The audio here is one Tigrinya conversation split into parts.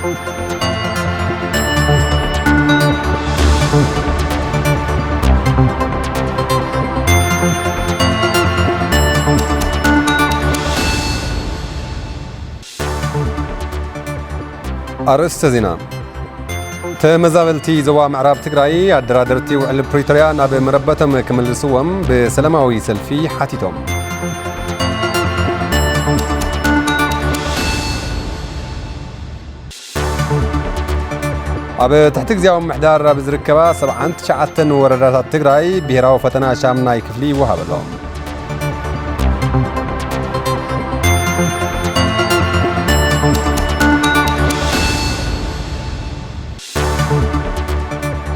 أرست زينا تمزابلتي زوا معراب تقرأي الدرادرتي وعلى بريتوريا ناب مربتم كمل سوم بسلاموي سلفي حاتيتهم أب تحتك زيهم محدار بزركبا 7 وردات تقرأي بيراو فتنا شامنا يكفلي وهاب لهم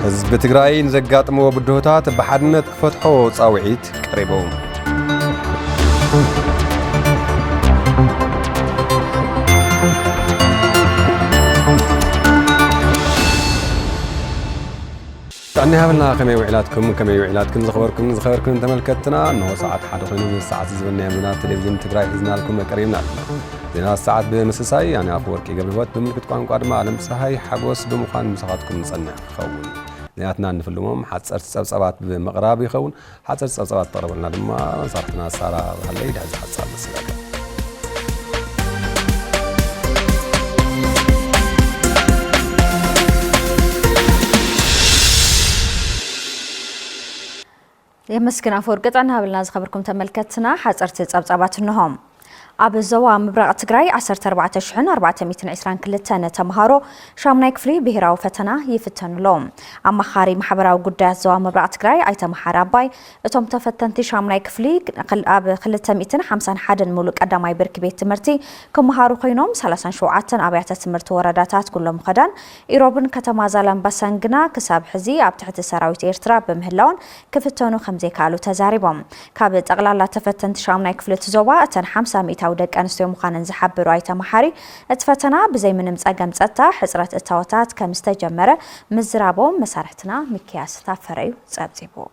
حزب تقرأي نزقات مو بدهوتات بحدنة فتحو صاوعيت قريبهم تعني هبلنا كما يوعيلاتكم زخبركم تملكتنا انه ساعات حدا خينو من الساعات زبنا يمنا تلفزيون تقرأي حزنا لكم قريبنا زينا الساعات بمسساي يعني افوركي قبل وقت بملكت قانقا دما علم سهاي حقوس بمخان مسخاتكم نصنع خون نياتنا نفلمهم حصر صبصبات بمقراب يخون حصر صبصبات طربنا دما صارتنا سارة هلي دحز حصر مسلاك يمسكن افورق قطعنا بلنا زخبركم تملكتنا حصرت صبصبات نهم أب الزوا مبرق تقرأي 14,422 تمهارو شامنا يكفلي بهراو فتنا يفتن لهم أما خاري محبراو قدات زوا مبرق تقرأي أي تمحار أباي اتم تفتنتي شامنا يكفلي أب خلتا 251 ملوك أداماي برك بيت تمرتي كمهارو خينوم 3 شوعاتن أبيعت تمرت ورداتات كلهم خدان إيروبن كتمازالن بسنقنا كساب حزي أب تحت سراويت إيرترا بمهلون كفتونو 5 كالو تزاربهم كابت أغلال تفتنتي شامنا يكفلي تزوا أتن 500 ودك أنستيو مخانن زحبرو أي تمحاري اتفتنا بزي من مزاقم تساتا حزرة التواتات كمستجمرة مزرابو مسارحتنا مكياس تافريو تسابزيبو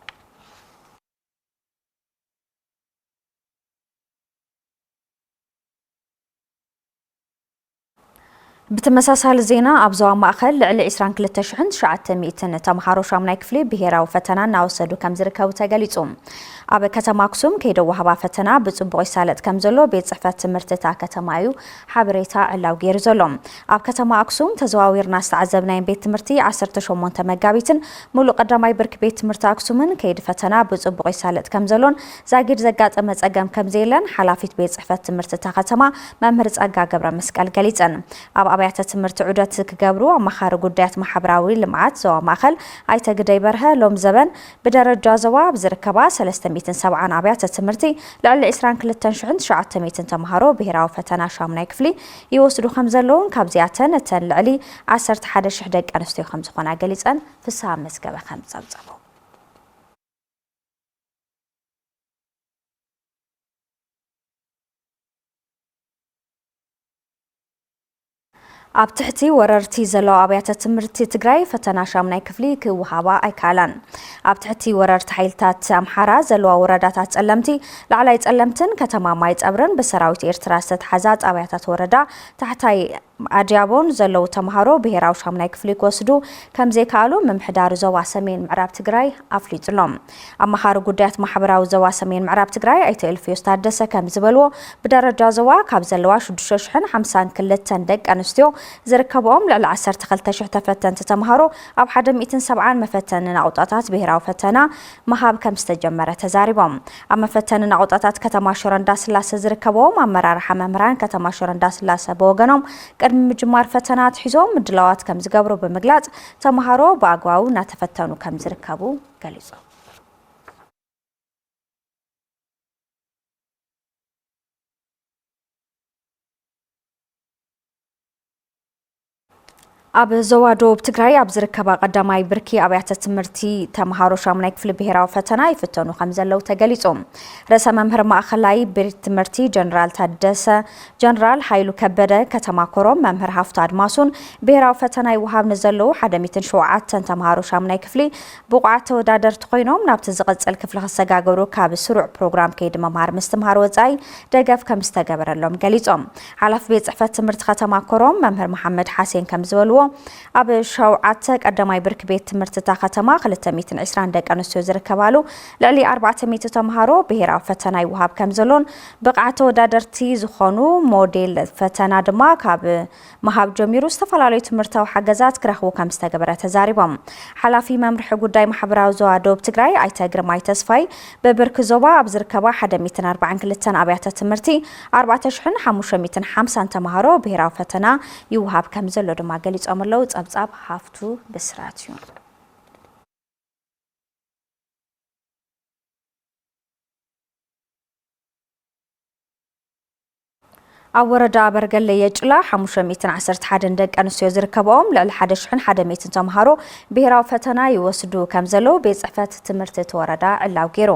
بتمساسال الزينة أبزوا مأخل لعلي إسران كل تشحن شعت 100 تمحارو شامنا يكفلي بهيرا وفتنا ناوسدو كم زركا وتقاليتهم أب كتما أكسوم كيدو وهبا فتنا بتصبغي سالت كمزلو بيت صحفات تمرتتا كتمايو حابريتا علاو غير زلوم أب كتما أكسوم تزواوير ناس تعذبناين بيت تمرتي 10 مقابيتن مولو قداماي برك بيت تمرتا أكسومن كيد فتنا بتصبغي سالت كمزلون زاقير زقات أمت أقام كمزيلن حلافيت بيت صحفات تمرتتا كتما ممهرز أقا قبرا مسكال قليتن أب أبيعت تمرت عودات كقبرو مخار قدات محبراوي لمعات زوا ماخل أيتا قداي برها لوم زبن بدرجة زوا بزركبا 370 أبيعت تمرتي لعل إسران كل التنشعن شعت 100 تمهارو بهراو فتنا شامنا يكفلي يوصلوا 5 لون كابزياتن تن لعلي 11 شحدق أنستيو 5 خنا قليتن في الساعة مسكبة 5 صبصبو أبتحتي وررتي زلو أبيات تمرتي تقرأي فتنا شامنا يكفلي كوهابا أيكالان أبتحتي وررت حيلتات أمحارة زلو ورداتات ألمتي لعلا يتألمتن كتما ما يتأبرن بسراوت إرتراست حزات أبياتات وردا تحتاي أجابون زلو تمهارو بهراو شامنا يكفلي كوسدو كم زي كالو ممحدار زوا سمين معراب تقرأي أفليت لهم أما خارو قدات محبراو زوا سمين معراب تقرأي أي تألفيو ستادسة كم زبلو بدرجة زوا كاب زلوا شدشوشحن 5 كلتن دق أنستيو زركبهم لعل 10 تخلتشح تفتن تتمهرو أب حدا 170 مفتن نعوطاتات بهراو فتنا مهاب كم استجمرة تزاربهم أما فتن نعوطاتات كتماشورن داس لاس زركبهم أمرار حمامران كتماشورن داس لاس بوغنهم قدم مجمار فتنات حزوم مدلوات كم زقبرو بمقلات تمهرو باقواو ناتفتنو كم زركبو قليزو ኣብ ዞባ ደቡብ ትግራይ ኣብ ዝርከባ ቀዳማይ ብርኪ ኣብያተ ትምህርቲ ተምሃሮ ሻምናይ ክፍሊ ብሄራዊ ፈተና ይፍተኑ ከም ዘለው ተገሊጹ። ርእሰ መምህር ማእከላይ ቤት ትምህርቲ ጀነራል ሃይሉ ከበደ ከተማ ኮሮም መምህር ሃፍቱ አድማሱን ብሄራዊ ፈተና ይወሃብ ንዘለው 107 ተምሃሮ ሻምናይ ክፍሊ ብቑዓት ተወዳደርቲ ኮይኖም ናብቲ ዝቕጽል ክፍሊ ክሰጋገሩ ካብ ስሩዕ ፕሮግራም ከይዲ መምሃር ምስትምሃር ወጻኢ ደገፍ ከም ዝተገበረሎም ገሊጾም። ሓላፊ ቤት ጽሕፈት ትምህርቲ ከተማ ኮሮም መምህር መሐመድ ሓሴን ከም ዝበልዎ ኣብ ሸውዓተ ቀዳማይ ብርኪ ቤት ትምህርቲታ ከተማ 220 ደቂ ኣንስትዮ ዝርከባሉ ልዕሊ 400 ተምሃሮ ብሄራዊ ፈተና ይወሃብ ከም ዘሎን ብቕዓት ተወዳደርቲ ዝኾኑ ሞዴል ፈተና ድማ ካብ መሃብ ጀሚሩ ዝተፈላለዩ ትምህርታዊ ሓገዛት ክረኽቡ ከም ዝተገበረ ተዛሪቦም። ሓላፊ መምርሒ ጉዳይ ማሕበራዊ ዞባ ደቡብ ትግራይ ኣይተ ግርማይ ተስፋይ በብርኪ ዞባ ኣብ ዝርከባ 142 ኣብያተ ትምህርቲ 4550 ተምሃሮ ብሄራዊ ፈተና ይወሃብ ከም ዘሎ ድማ ገሊጾም ኣለው። ጸብጻብ ሃፍቱ ብስራት እዩ። ኣብ ወረዳ በርገሌ የጭላ 511 ደቂ ኣንስትዮ ዝርከብኦም ልዕሊ 1100 ተምሃሮ ብሄራዊ ፈተና ይወስዱ ከም ዘለው ቤት ጽሕፈት ትምህርቲ ወረዳ ዕላው ገይሩ።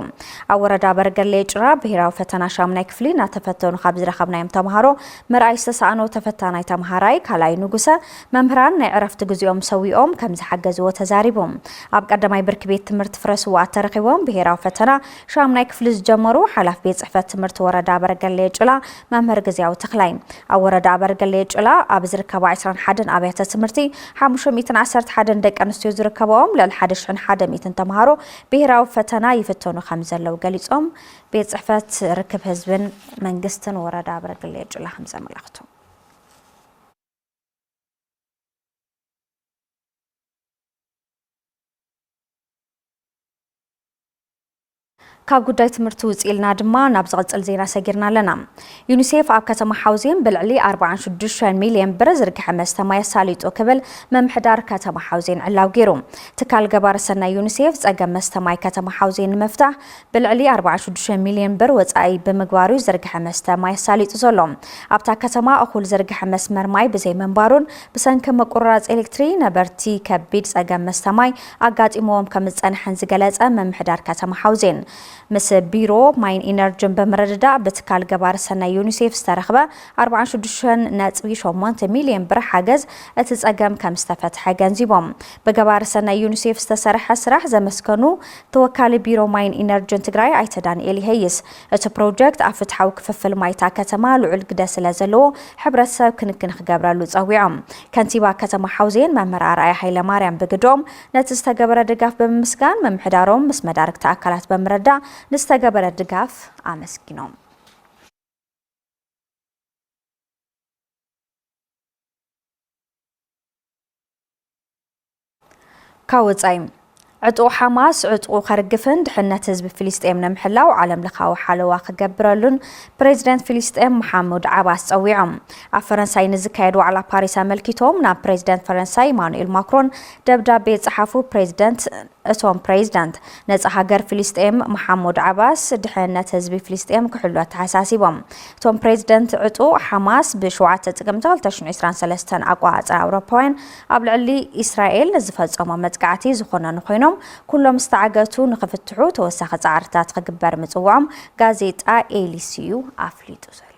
ኣብ ወረዳ በርገሌ የጭላ ብሄራዊ ፈተና ሻምናይ ክፍሊ ናተፈተኑ ካብ ዝረኸብናዮም ተምሃሮ ምርኣይ ዝተሳእኖ ተፈታናይ ተምሃራይ ካላይ ንጉሰ መምህራን ናይ ዕረፍቲ ግዚኦም ሰዊኦም ከም ዝሓገዝዎ ተዛሪቦም። ኣብ ቀዳማይ ብርኪ ቤት ትምህርቲ ፍረስዋ ተረኺቦም ብሄራዊ ፈተና ሻምናይ ክፍሊ ዝጀመሩ ሓላፊ ቤት ጽሕፈት ትምህርቲ ወረዳ በርገሌ የጭላ መምህር ግዚያው ተክላይ ኣብ ወረዳ በርገሌ የጭላ ኣብ ዝርከባ 21 ኣብያተ ትምህርቲ 511 ደቂ ኣንስትዮ ዝርከብኦም ልዕሊ 1100 ተምሃሮ ብሄራዊ ፈተና ይፍተኑ ከም ዘለው ገሊጾም። ቤት ጽሕፈት ርክብ ህዝብን መንግስትን ወረዳ በርገሌ የጭላ ከም ዘመላኽቱ ካብ ጉዳይ ትምህርቲ ውጽኢልና ድማ ናብ ዝቕጽል ዜና ሰጊርና ኣለና። ዩኒሴፍ ኣብ ከተማ ሓውዜን ብልዕሊ 46 ሚልዮን ብር ዝርግሐ መስተማይ ሳሊጡ ክብል መምሕዳር ከተማ ሓውዜን ዕላው ገይሩ። ትካል ገባሪ ሰናይ ዩኒሴፍ ጸገም መስተማይ ከተማ ሓውዜን ንምፍታሕ ብልዕሊ 46 ሚልዮን ብር ወጻኢ ብምግባሩ ዝርግሐ መስተማይ ሳሊጡ ዘሎ። ኣብታ ከተማ እኹል ዝርግሐ መስመር ማይ ብዘይ መንባሩን ብሰንኪ ምቁርራጽ ኤሌክትሪ ነበርቲ ከቢድ ጸገም መስተማይ ኣጋጢሞም ከም ዝጸንሐን ዝገለጸ መምሕዳር ከተማ ሓውዜን ምስ ቢሮ ማይን ኢነርጂን በመረዳዳ በትካል ገባሪ ሰናይ ዩኒሴፍ ዝተረኸበ 46.8 ሚልዮን ብር ሓገዝ እቲ ጸገም ከም ዝተፈትሐ ገንዚቦም። በገባሪ ሰናይ ዩኒሴፍ ዝተሰርሐ ስራሕ ዘመስከኑ ተወካሊ ቢሮ ማይን ኢነርጂን ትግራይ ኣይተ ዳንኤል ይሄይስ እቲ ፕሮጀክት ኣብ ፍትሓዊ ክፍፍል ማይታ ከተማ ልዑል ግደ ስለ ዘለዎ ሕብረተሰብ ክንክን ክገብረሉ ጸዊዖም። ከንቲባ ከተማ ሓውዜን መምህር ኣርኣያ ሃይለማርያም ብግዶም ነቲ ዝተገበረ ድጋፍ ብምስጋን መምሕዳሮም ምስ መዳርግቲ ኣካላት በመረዳ ንስተገበረ ድጋፍ ኣመስጊኖም። ካወጻይ ዕጡቕ ሓማስ ዕጡቕ ከርግፍን ድሕነት ህዝቢ ፊልስጤም ንምሕላው ዓለም ለኻዊ ሓለዋ ክገብረሉን ፕሬዚደንት ፊልስጤም መሐሙድ ዓባስ ጸዊዖም። ኣብ ፈረንሳይ ንዝካየድ ዋዕላ ፓሪስ ኣመልኪቶም ናብ ፕሬዚደንት ፈረንሳይ ኢማኑኤል ማክሮን ደብዳቤ ጸሓፉ እቶም ፕሬዚደንት ነጻ ሃገር ፊልስጤም መሐሙድ ዓባስ ድሕነት ህዝቢ ፊልስጤም ክሕሉ ተሓሳሲቦም። እቶም ፕሬዚደንት ዕጡቕ ሓማስ ብ7 ጥቅምቲ 2023 ኣቆጻጽራ ኣውሮፓውያን ኣብ ልዕሊ እስራኤል ዝፈጸሞ መጥቃዕቲ ዝኾነኑ ኮይኖም ኩሎም ዝተዓገቱ ንኽፍትሑ ተወሳኺ ጻዕርታት ክግበር ምጽዋዖም ጋዜጣ ኤሊሲዩ ኣፍሊጡ ዘሎ።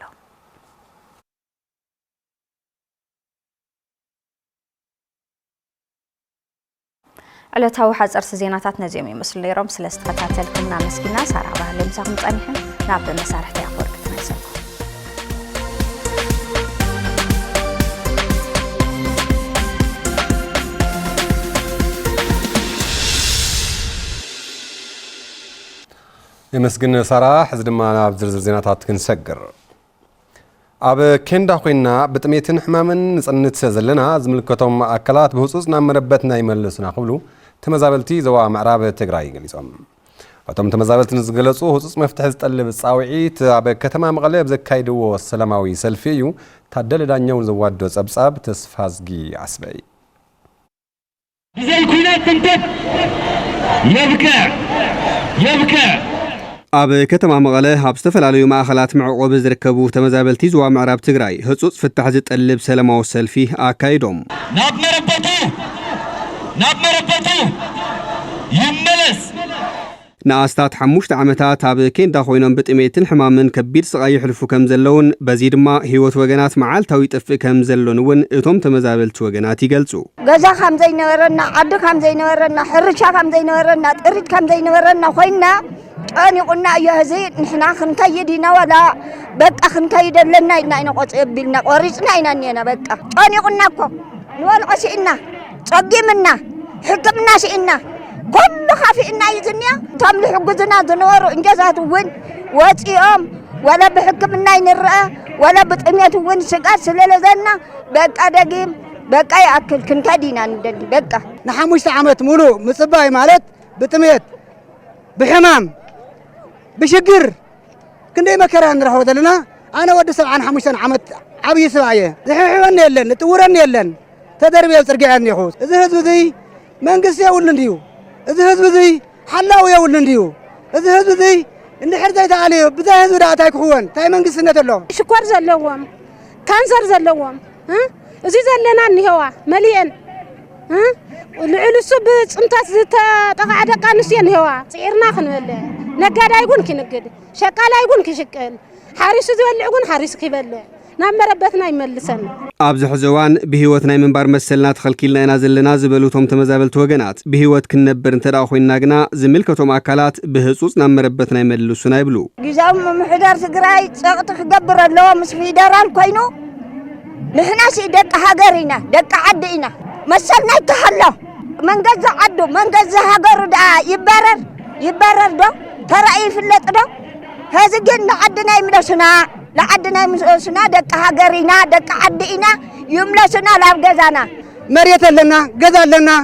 ዕለታዊ ሓጸርቲ ዜናታት ነዚኦም ይመስሉ ነይሮም። ስለ ዝተከታተልኩምና መስኪና ሳራ ባህለ ምሳኹም ጸኒሐን ናብ መሳርሕቲ ኣፈወርቂ ትነሰኩ يمسكن صراح حز دما ናብ ዝርዝር ዜናታት ክንሰግር ኣብ ኬንዳ ኮይና ብጥሜትን ሕማምን ንጽንት ዘለና ዝምልከቶም ኣካላት ብህጹጽ ናብ መረበትና ይመልሱና ክብሉ ተመዛበልቲ ዞባ ምዕራብ ትግራይ ገሊጾም። እቶም ተመዛበልቲ ዝገለጹ ህጹጽ መፍትሒ ዝጠልብ ጻውዒት ኣብ ከተማ መቐለ ብዘካይድዎ ሰላማዊ ሰልፊ እዩ። ታደለ ዳኛው ዘዋዶ ጸብጻብ ተስፋዝጊ ኣስበይ ብዘይ ኩናት ትንተት የብከ ኣብ ከተማ መቐለ ኣብ ዝተፈላለዩ ማእኸላት መዕቆቢ ዝርከቡ ተመዛበልቲ ዞባ ምዕራብ ትግራይ ህጹጽ ፍታሕ ዝጠልብ ሰላማዊ ሰልፊ ኣካይዶም ናብ መረበቱ ይመለስ ንኣስታት 5 ዓመታት ኣብ ኬንዳ ኮይኖም ብጥሜትን ሕማምን ከቢድ ስቃይ ይሕልፉ ከም ዘለውን በዚ ድማ ህይወት ወገናት መዓልታዊ ጥፍእ ከም ዘሎን እውን እቶም ተመዛበልቲ ወገናት ይገልጹ ገዛ ከም ዘይነበረና ዓዲ ከም ዘይነበረና ሕርሻ ከም ዘይነበረና ጥሪት ከም ዘይነበረና ኮይና ጨኒቁና እዩ ህዚ ንሕና ክንከይድ ኢና ወላ በቃ ክንከይድ ኣለና ኢና ቆጽብልና ቆሪጽና ኢና ነና በቃ ጨኒቁና እኮ ንወልቆ ሲእና ጸጊምና ሕክምና ሲእና كل خافئنا يزنيا تمل حجزنا زنور إنجازات وين واتيهم ولا بحكمنا ينرأ ولا بتأمية وين سقاط سلالة زنا بقى دقيم بقى يأكل كن كدينا ندلي بقى نحمش عمت مولو مصباي مالت بتأمية بحمام بشجر كنا مكران نروح ودلنا أنا ودي 7 عمت عبي سبعية زحيحوني يلن نتورني يلن تدربي وترجعني يخوص إذا هذا ذي ما نقص يا ولن ديو إذا هذا ذي حلاو يا ولن ديو إذا هذا ذي إن حرزت عليه بدأ هذا رأتك خوان تاي ما نقص نتلهم شكر زلهم كانسر زلهم ها إذا زلنا نهوا مليان ها العلوس بتنتظ تقعد كانسين هوا صيرنا خنوله نقاد يكون كنقد شقال يكون كشقال حارس زبل يكون حارس كبله نمربتنا يملسن ኣብዚ ሕዘዋን ብህይወትና መንባር መሰልና ተኸልኪልና ኢና ዘለና ዝበሉቶም ተመዛበልቲ ወገናት ብህይወት ክንነብር እንተዳ ኮይና ግና ዝምልከቶም አካላት ብህጹጽ ናመረበትና ይመልሱና ይብሉ ግዛው ምሕዳር ትግራይ ጸቅጥ ክገብር ኣለዎ ምስ ፌደራል ኮይኑ ንሕና ደቂ ሃገሪና ደቂ ዓዲና መሰልና ይተሐሎ መንገዛ ዓዱ መንገዛ ሃገሩ ዳ ይበረር ዶ ተራእይ ይፍለጥ ዶ هذا جن عدنا يملسنا لعدنا يملسنا دك هاجرينا دك عدينا يملسنا لا جزانا مريت لنا جزا لنا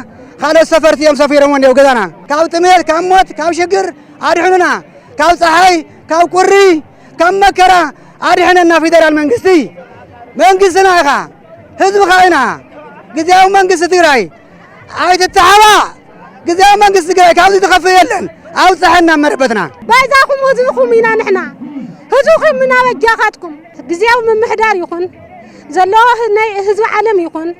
خالص سفرت يوم سفيرة وين يو جزانا كاو تميل كاو موت كاو شجر عارفنا كاو صحي كاو كوري كم مكرا عارفنا في دار المنجستنا خا هذا خاينا جزاو منجست تراي عايز التحوى جزاو منجست تراي كاو تخفي يلن أو صحنا مربتنا بايزاكم وزوكم هنا نحنا هزوكم من وجاهاتكم جزاو من محدار يكون زلوه هزو عالم يكون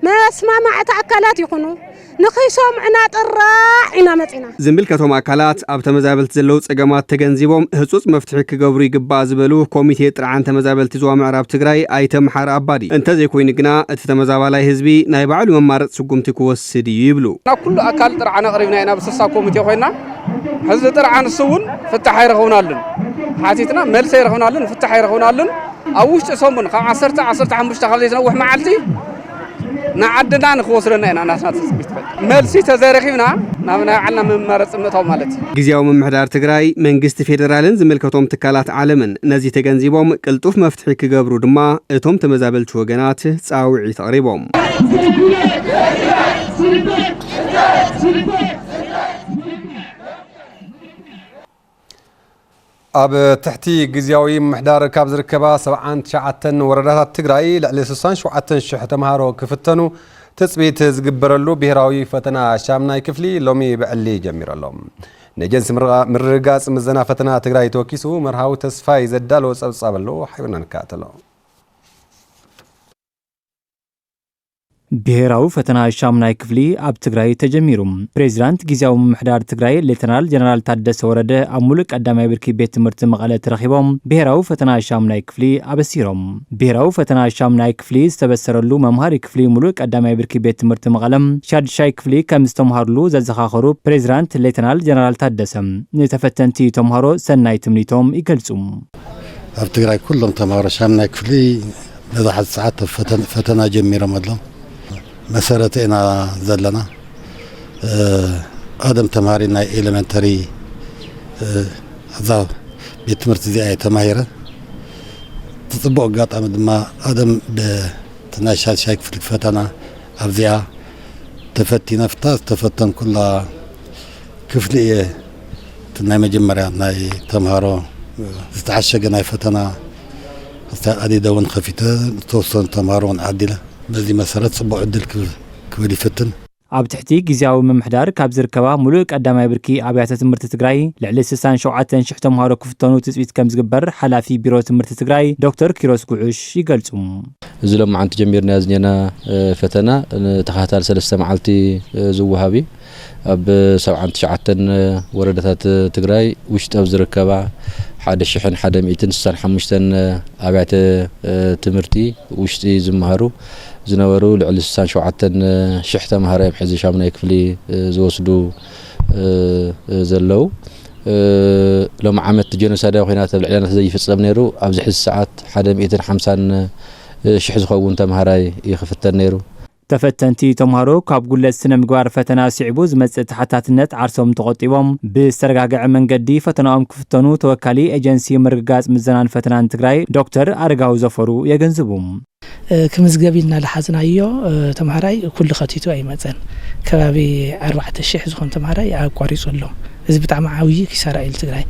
ما اسمع مع تأكلات يكونوا نخيصهم عنا طراعنا متنا ዝምልከቶም አካላት ኣብ ተመዛበልቲ ዘለው ጸገማት ተገንዚቦም ህጹጽ መፍትሒ ክገብሩ ይግባእ ዝበሉ ኮሚቴ ጥርዓን ተመዛበልቲ ዞባ ምዕራብ ትግራይ ኣይተምሓር አባዲ እንተ ዘይኮይኑ ግና እቲ ተመዛባላይ ህዝቢ ናይ ባዕሉ መማረጽ ስጉምቲ ክወስድ ይብሉ ኩሉ አካል ጥርዓን ቀሪብና ኢና ብስሳ ኮሚቴ ኮይና ህዝቢ ጥርዓን ስውን ፍታሕ ይረኽውናልን ሓቲትና መልስ ይረኽውናልን ፍታሕ ይረኽውናልን ኣብ ውሽጢ ሰሙን ካብ 10 15 ካብ ዘይነውሕ መዓልቲ نعدنا نخوصرنا إن أنا سنة تثبت ملسي تزارخينا نحن عنا من مرض متهم مالتي جزياو من محدار تجراي من جست فيدرالين زملكتهم تكالات عالمن نزي تجنزيبهم كلتوف مفتحي كجبرو دما اتهم تمزابل شوجنات تساوي تقريبهم ኣብ ትሕቲ ግዝያዊ ምሕዳር ካብ ዝርከባ 79 ወረዳታት ትግራይ ልዕሊ 67,000 ተምሃሮ ክፍተኑ ተጽቢት ዝግበረሉ ብሄራዊ ፈተና ሻምናይ ክፍሊ ሎሚ ብዕሊ ጀሚረሎም ነጀንስ ምርጋጽ ምዘና ፈተና ትግራይ ተወኪሱ መርሃዊ ተስፋይ ዘዳሎ ጸብጻበሎ ሓይና ንካተሎ ብሄራዊ ፈተና ሻምናይ ክፍሊ ኣብ ትግራይ ተጀሚሩ ፕሬዝዳንት ጊዜያዊ ምሕዳር ትግራይ ሌተናል ጀነራል ታደሰ ወረደ ኣብ ሙሉእ ቀዳማይ ብርኪ ቤት ትምህርቲ መቐለ ተረኺቦም ብሄራዊ ፈተና ሻምናይ ክፍሊ ኣበሲሮም ብሄራዊ ፈተና ሻምናይ ክፍሊ ዝተበሰረሉ መምሃሪ ክፍሊ ሙሉእ ቀዳማይ ብርኪ ቤት ትምህርቲ መቐለም ሻድሻይ ክፍሊ ከም ዝተምሃሩሉ ዘዘኻኸሩ ፕሬዝዳንት ሌተናል ጀነራል ታደሰ ንተፈተንቲ ተምሃሮ ሰናይ ትምኒቶም ይገልጹ ኣብ ትግራይ ኩሎም ተምሃሮ ሻምናይ ክፍሊ በዛሓት ሰዓት ፈተና ጀሚሮም ኣለው مسارتنا زلنا آدم تماري ناي إلمنتري ذا بيتمرت زي أي تماهرة تطبق قاطع مدما آدم بتناشال شايك في الفتنة أفزيا تفتي نفتاز تفتن كلها كفلية تناي مجمرة ناي تمهارو استعشق ناي فتنة أدي دون خفيته توصل تمهارون عدلة بزي مسارات صبوا عدل كولي فتن ኣብ ትሕቲ ግዚያዊ ምምሕዳር ካብ ዝርከባ ሙሉእ ቀዳማይ ብርኪ ኣብያተ ትምህርቲ ትግራይ ልዕሊ 67,000 ተምሃሮ ክፍተኑ ትፅቢት ከም ዝግበር ሓላፊ ቢሮ ትምህርቲ ትግራይ ዶክተር ኪሮስ ጉዑሽ ይገልጹ። እዚ ሎማዓንቲ ጀሚርና ዝኔና ፈተና ተኸታታሊ 3 መዓልቲ ዝወሃብ ኣብ 79 ወረዳታት ትግራይ ውሽጢ ኣብ ዝርከባ 1165 ኣብያተ ትምህርቲ ውሽጢ ዝመሃሩ ዝነበሩ ልዕሊ 67,000 ተምሃሮ ሕዚ ሻምናይ ክፍሊ ዝወስዱ ዘለው ሎም ዓመት ጀኖሳይዳዊ ኩናት ኣብ ልዕልና ዘይፍጸም ነይሩ ኣብዚ ሕዚ ሰዓት 150,000 ዝኸውን ተምሃራይ ይኽፍተን ነይሩ። ተፈተንቲ ተምሃሮ ካብ ጉለት ስነ ምግባር ፈተና ሲዕቡ ዝመጽእ ተሓታትነት ዓርሶም ተቆጢቦም ብዝተረጋግዐ መንገዲ ፈተናኦም ክፍተኑ ተወካሊ ኤጀንሲ ምርግጋጽ ምዘናን ፈተናን ትግራይ ዶክተር አረጋዊ ዘፈሩ የገንዝቡ። ክምዝገቢልና ለሓዝናዮ ተምሃራይ ኩሉ ኸቲቱ ኣይመጸን ከባቢ 4,000 ዝኾን ተምሃራይ ኣቋሪጹ ኣሎ። እዚ ብጣዕሚ ዓብዪ ኪሳራ እዩ ትግራይ።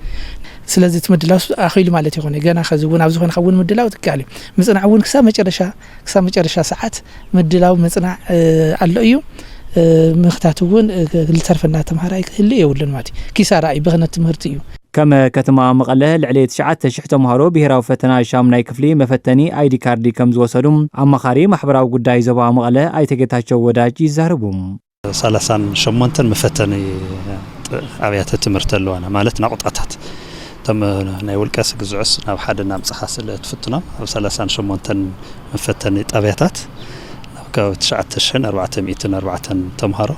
ስለዚ ትምድላው ኣኺሉ ማለት ይኾነ ገና ከዝውን ኣብ ዝኾነ ኸውን ምድላው ትካል ምጽናዕ እውን ክሳብ መጨረሻ ሰዓት ምድላው ምጽናዕ ኣሎ እዩ። ምኽታት እውን ልተርፈና ተምሃራይ ክህሊ የብሉን ማለት ኪሳራ እዩ ብኽነት ትምህርቲ እዩ። كما كتما مقاله لعلي 9,000 تمهارو بهراو فتنا شامناي كفلي مفتني ايدي كاردي كم زوسدوم اما خاري محبراو غداي زبا مقاله ايتگيتاچو وداج يزاربوم 38 مفتني ابيات تمرت لوانا مالت نقطعات تم ناي ولقاس غزعس ناب حدنا مصحاسل تفتنا 38 مفتني ابياتات كاو 9,404 تمهارو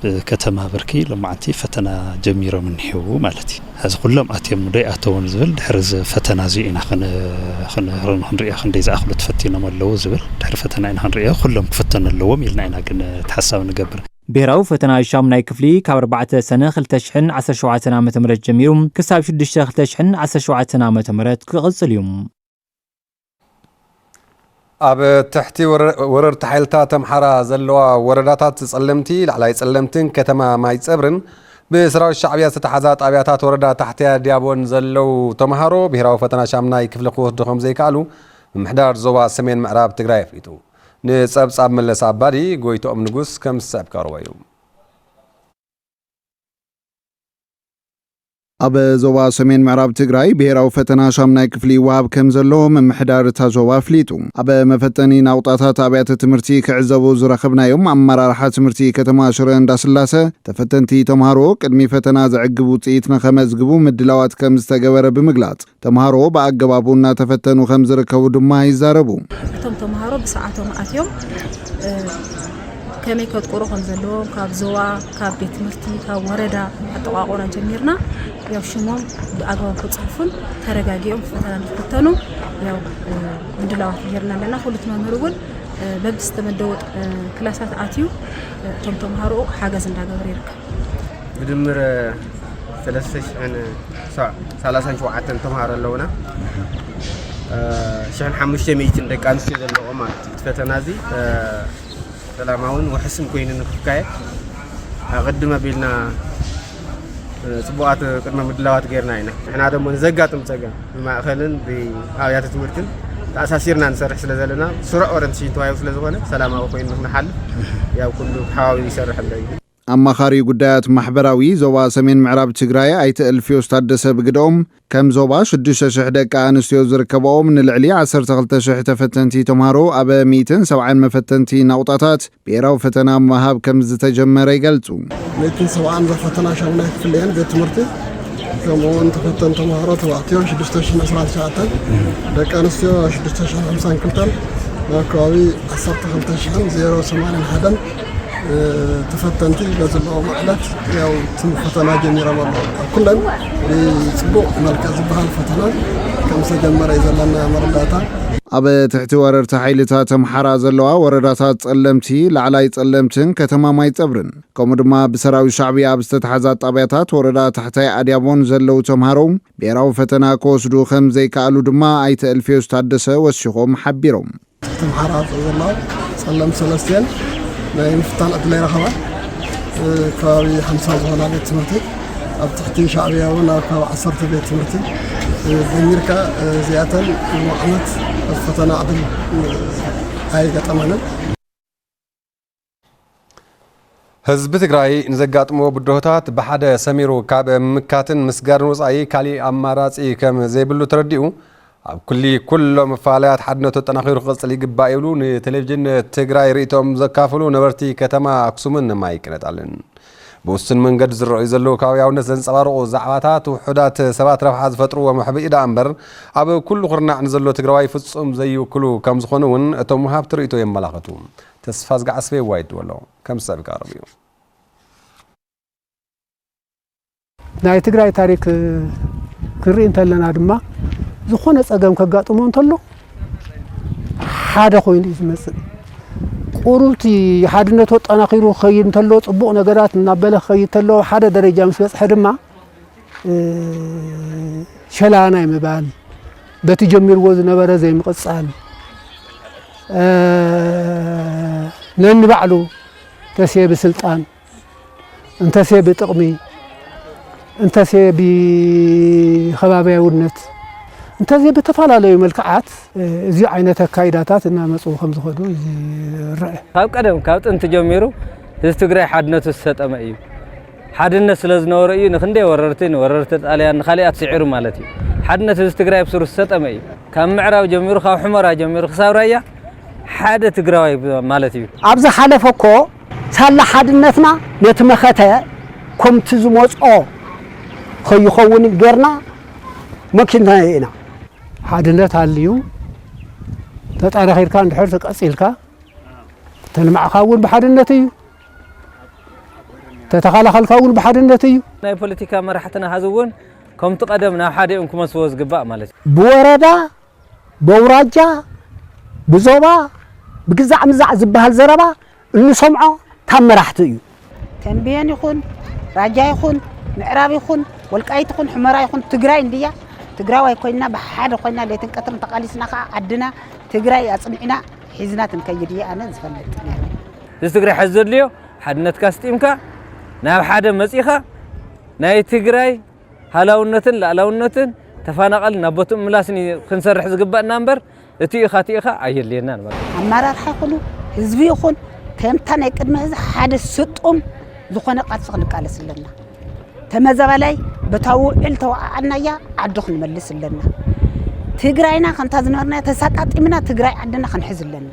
كتما بركي لما عندي فتنا جميرة من حيو مالتي هذا كلهم أتيم مدي أتون زبل دحرز فتنا زينا خن هنريا خن ديز أخلط فتينا ماللو زبل دحر فتنا إن هنريا كلهم فتنا اللوم يلنا إن كن تحسب نجبر بيراو فتنا الشام ناي كفلي كبر 4 سنة خلتشحن 10 سنة متمرت جميرهم كساب 6 خلتشحن 10 سنة متمرت كغزل اليوم ኣብ ትሕቲ ወረርቲ ሓይልታት ተምሓራ ዘለዋ ወረዳታት ጸለምቲ ላዕላይ ጸለምትን ከተማ ማይ ጸብርን ብሰራዊት ሻዕብያ ዝተሓዛ ጣብያታት ወረዳ ታሕቲያ ዲያቦን ዘለው ተምሃሮ ብሄራዊ ፈተና ሻምናይ ክፍሊ ክወስዱ ከም ዘይከኣሉ ምምሕዳር ዞባ ሰሜን ምዕራብ ትግራይ ኣፍሊጡ። ንጸብጻብ መለስ ኣባዲ ጎይቶኦም ንጉስ ከም ዝስዕብ ቀርቦ እዩ። ኣብ ዞባ ሰሜን ምዕራብ ትግራይ ብሄራዊ ፈተና ሻምናይ ክፍሊ ወሃብ ከም ዘሎ ምምሕዳር እታ ዞባ ኣፍሊጡ። ኣብ መፈተኒ ናውጣታት ኣብያተ ትምህርቲ ክዕዘቡ ዝረኸብናዮም ኣመራርሓ ትምህርቲ ከተማ ሽረ እንዳስላሰ ተፈተንቲ ተምሃሮ ቅድሚ ፈተና ዘዕግቡ ውፅኢት ንኸመዝግቡ ምድላዋት ከም ዝተገበረ ብምግላጽ ተምሃሮ ብኣገባቡ እናተፈተኑ ከም ዝርከቡ ድማ ይዛረቡ። እቶም ተምሃሮ ብሰዓቶም ኣትዮም ከመይ ከጥቁሩ ከም ዘለዎም ካብ ዞባ ካብ ቤት ትምህርቲ ካብ ወረዳ ኣጠቋቁራ ጀሚርና ያው ሽሞም ብኣግባብ ክጽፉን ተረጋጊኦም ፈተና ንክፈተኑ ያው ምድላዋት ጀርና ለና ሁሉት መምህር እውን በብዝተመደቡ ክላሳት ኣትዩ እቶም ተምሃሮ ሓገዝ እንዳገበረ ይርከብ። ብድምር 3,037 ተምሃሮ ኣለውና 1,500 ደቂ ኣንስትዮ ዘለዎም ማለት እዩ። ፈተና እዚ ሰላማውን ወሕስን ኮይኑ ንክካየድ ኣቀድመ ቢልና ጽቡቃት ቅድመ ምድላዋት ጌርና ኢና። ንሕና ደሞ ንዘጋጥም ፀገም ብማእኸልን ብኣብያተ ትምህርትን ተኣሳሲርና ንሰርሕ ስለ ዘለና ስሩዕ ኦሪንቴሽን ተዋሂቡ ስለ ዝኾነ ሰላማዊ ኮይኑ ንክንሓልፍ ያው ኩሉ ሓዋዊሉ ይሰርሕ ኣሎ እዩ። ኣማኻሪ ጉዳያት ማሕበራዊ ዞባ ሰሜን ምዕራብ ትግራይ ኣይተ እልፍዮስ ታደሰ ብግዶም ከም ዞባ 6,000 ደቂ ኣንስትዮ ዝርከብኦም ንልዕሊ 12,000 ተፈተንቲ ተምሃሮ ኣብ 170 መፈተንቲ ናውጣታት ብሄራዊ ፈተና ምሃብ ከም ዝተጀመረ ይገልጹ። 170 ፈተና ሻምናይ ክፍሊ ቤት ትምህርቲ ከምኡውን ተፈተንቲ ተምሃሮ ተባዕትዮ 6,019 ደቂ ኣንስትዮ 6,052 ከባቢ 12,081 تفتنتي بزلوا معلت يا تفتنا جميرة والله كلن بصبوع مركز بها الفتنة كم سجمر إذا لنا مرداتا ኣብ ትሕቲ ወረርቲ ሓይልታት ተምሓራ ዘለዋ ወረዳታት ጸለምቲ ላዕላይ ጸለምትን ከተማ ማይ ጸብርን ከምኡ ድማ ብሰራዊት ሻዕብያ ኣብ ዝተተሓዛ ጣብያታት ወረዳ ታሕታይ ኣድያቦን ዘለው ተምሃሮ ብሄራዊ ፈተና ክወስዱ ከም ዘይከኣሉ ድማ ኣይተ እልፍዮስ ታደሰ ወሲኾም ሓቢሮም። ተምሓራ ዘለዋ ጸለም ሰለስተን ናይ ምፍታን ዕድል ይረኸባ ከባቢ 50 ዝኾና ቤት ትምህርቲ ኣብ ትሕቲ ሻዕብያ እውን ኣብ ከባቢ 10 ቤት ትምህርቲ በሚርካ እዚኣተን ንዓመት ፈተና ዕድል ኣይገጠመንን። ህዝብ ትግራይ ንዘጋጥሞ ብድሆታት በሓደ ሰሚሩ ካብ ምካትን ምስጋርን ወፃኢ ካሊ ኣማራጺ ከም ዘይብሉ ተረዲኡ ኣብ ኩሎም መፋለያት ሓድነቱ ጠናኺሩ ክቕፅል ይግባእ ይብሉ ንቴሌቪዥን ትግራይ ርእቶም ዘካፈሉ ነበርቲ ከተማ ኣክሱምን ማይቅነጣልን ብውስን መንገድ ዝረአዩ ዘለዉ ከባቢያውነት ዘንጸባርቑ ዛዕባታት ውሑዳት ሰባት ረብሓ ዝፈጥሩ ወመሕቢኢዳ እምበር ኣብ ኩሉ ኩርናዕ ንዘሎ ትግራዋይ ፍጹም ዘይውክሉ ከም ዝኾኑ እውን እቶም ወሃብቲ ርእቶ የመላኽቱ ተስፋ ዝገዓስበ ይዋይድዎ ኣሎ ከም ሰብ ይቀርብ እዩ ናይ ትግራይ ታሪክ ክርኢ እንተለና ድማ ዝኾነ ፀገም ከጋጥሞ እንተሎ ሓደ ኮይኑ ዝመጽእ ቁሩቲ ሓድነቱ ጠናኺሩ ኸይድ እንተሎ ጽቡቕ ነገራት እናበለ ኸይድ እንተሎ ሓደ ደረጃ ምስ በጽሐ ድማ ሸላና ይምባል በቲ ጀሚርዎ ዝነበረ ዘይምቕጻል ነንባዕሉ ተሰብ ስልጣን እንተሰብ ጥቕሚ እንተሰብ ከባቢያውነት እንተሰብ ተፈላለዩ መልክዓት እዚ ዓይነት አካይዳታት እና መጽኡ ከም ዝኸዱ ይረአ ካብ ቀደም ካብ ጥንት ጀሚሩ ህዝቢ ትግራይ ሓድነቱ ዝተጠመ እዩ ሓድነት ስለ ዝነበረ እዩ ንክንደይ ወረርቲ ጣልያን ንኻሊኣት ስዒሩ ማለት እዩ ሓድነት ህዝቢ ትግራይ ብስሩ ዝተጠመ እዩ ካብ ምዕራብ ጀሚሩ ካብ ሕመራ ጀሚሩ ክሳብ ራያ ሓደ ትግራዋይ ማለት እዩ ኣብዚ ሓለፈ እኮ ሳላ ሓድነትና ነቲ መኸተ ከምቲ ዝመጽኦ ከይኸውን ገርና መኪና ኢና ሓድነት አልዩ ተጣራኺርካ እንድሕር ተቀጽልካ ተልማዕካ እውን ብሓድነት እዩ ተተኻላኸልካ እውን ብሓድነት እዩ ናይ ፖለቲካ መራሕትና ሃዝውን ከምቲ ቀደም ናብ ሓደ እዮም ክመስዎ ዝግባእ ማለት እዩ ብወረዳ በውራጃ ብዞባ ብግዛዕ ምዛዕ ዝበሃል ዘረባ እንሰምዖ ካብ መራሕቲ እዩ ተንቤን ይኹን ራጃ ይኹን ምዕራብ ይኹን ወልቃይት ይኹን ሕመራ ይኹን ትግራይ እንድያ ትግራዋይ ኮይና ብሓደ ኮይና ለይትን ቀትርን ተቃሊስና ከዓ ዓድና ትግራይ ኣጽኒዕና ሒዝና ትንከይድ እያ ኣነ ዝፈልጥ እዚ ትግራይ ሕዚ ዘድልዮ ሓድነትካ ስጢምካ ናብ ሓደ መጺኻ ናይ ትግራይ ሃላውነትን ላዕላውነትን ተፈናቀል ናብ ቦቱ ምላስን ክንሰርሕ ዝግባእና እምበር እቲ ኢኻ ኣየልየናን ማለት ኣመራርሓ ይኹኑ ህዝቢ ይኹን ከምታ ናይ ቅድመ ህዝቢ ሓደ ስጡም ዝኾነ ቃልሲ ክንቃለስ ኣለና ተመዘበላይ በታውዕል ተዋዓናያ ዓዱ ክንመልስ ኣለና ትግራይና ከንታ ዝነበርና ተሳጣጢምና ትግራይ ዓድና ክንሕዝ ኣለና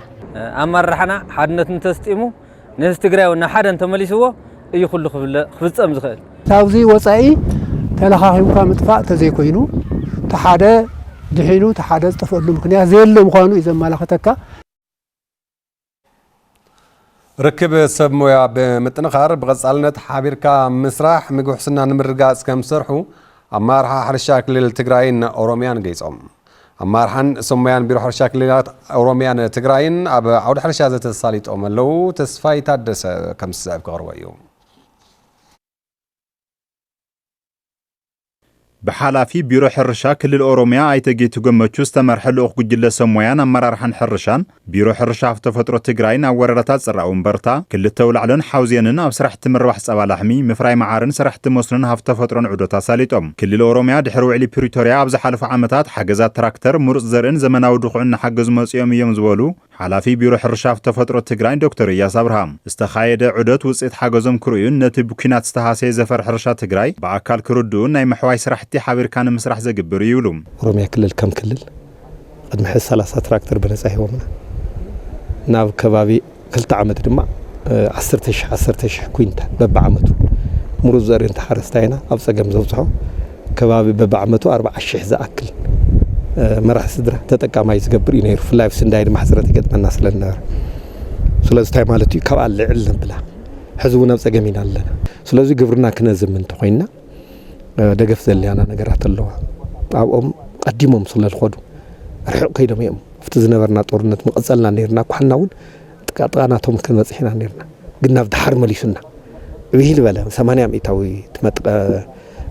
ኣመራርሓና ሓድነት እንተስጢሙ ነዚ ትግራይ ወና ሓደ እንተመሊስዎ እዩ ኩሉ ክፍጸም ዝኽእል ታውዚ ወፃኢ ተለኻኺምካ ምጥፋእ ተዘይኮይኑ ተሓደ ድሒኑ ተሓደ ዝጠፍአሉ ምክንያት ዘየለ ምዃኑ እዩ ዘመላኽተካ ርክብ ሰብ ሞያ ብምጥንኻር ብቐጻልነት ሓቢርካ ምስራሕ ምግቢ ሕስና ንምርጋጽ ከም ዝሰርሑ ኣመራርሓ ሕርሻ ክልል ትግራይን ኦሮምያን ገይጾም ኣመራርሓን ሰብ ሞያን ቢሮ ሕርሻ ክልላት ኦሮምያን ትግራይን ኣብ ዓውዲ ሕርሻ ዘተሳሊጦም ኣለዉ ተስፋይ ታደሰ ከም ዝስዕብ ክቐርቦ እዩ بحالافي بيرو حرشا كل الأوروميا أيتجيت جمتشو استمر حلوق جل سمويان أمرارحن حرشان بيرو حرشا في فترة تجرين أوررتات سرعون برتا كل التول علن حوزيننا بسرح تمر وحس أبالحمي مفراي معارن سرح تموسلن هفت فترة عدوتا ساليتهم كل الأوروميا دحروا علي بريتوريا أبز حلف عمتات حجزات تراكتر مرز زرن زمن أو دخولنا حجز مسيوم يوم زولو حلافي بيرو حرشا في فترة تجرين دكتور إياس أبراهام استخايد عدوت وسيت حجزهم كرويون نتب كينات استهاسي زفر حرشا تجري بعكال كردون ناي محواي سرح حابر كان مسرح زقبر يولوم روميا كلل كم كلل قد محس 3 تراكتر بنصاحي ومنا ناب كبابي كلت عمد دما 10 كوينتال ببعمتو مرز زرين تحرستاينا ابصقم زوصحو كبابي ببعمتو 40 زاكل مرح سدره تتقاماي زقبر ينير في لايف سندايد محسرت يقطمنا سلنا سلازي تاي مالتي كبال لعلن بلا حزونا بصقمينا لنا سلازي غبرنا كنزم من تخوينا دغف زليانا ነገራት ኣለዋ ኣብኦም ቀዲሞም ስለልኾዱ ርሕቕ ከይዶም እዮም ፍቲ ዝነበርና ጦርነት መቐጸልና ነርና ኳናውን ጥቃጥቃናቶም ክንበጽሕና ነርና ግን ናብ ድሓር መሊሱና ብሂል በለ 80 ሚታዊ ትመጥቀ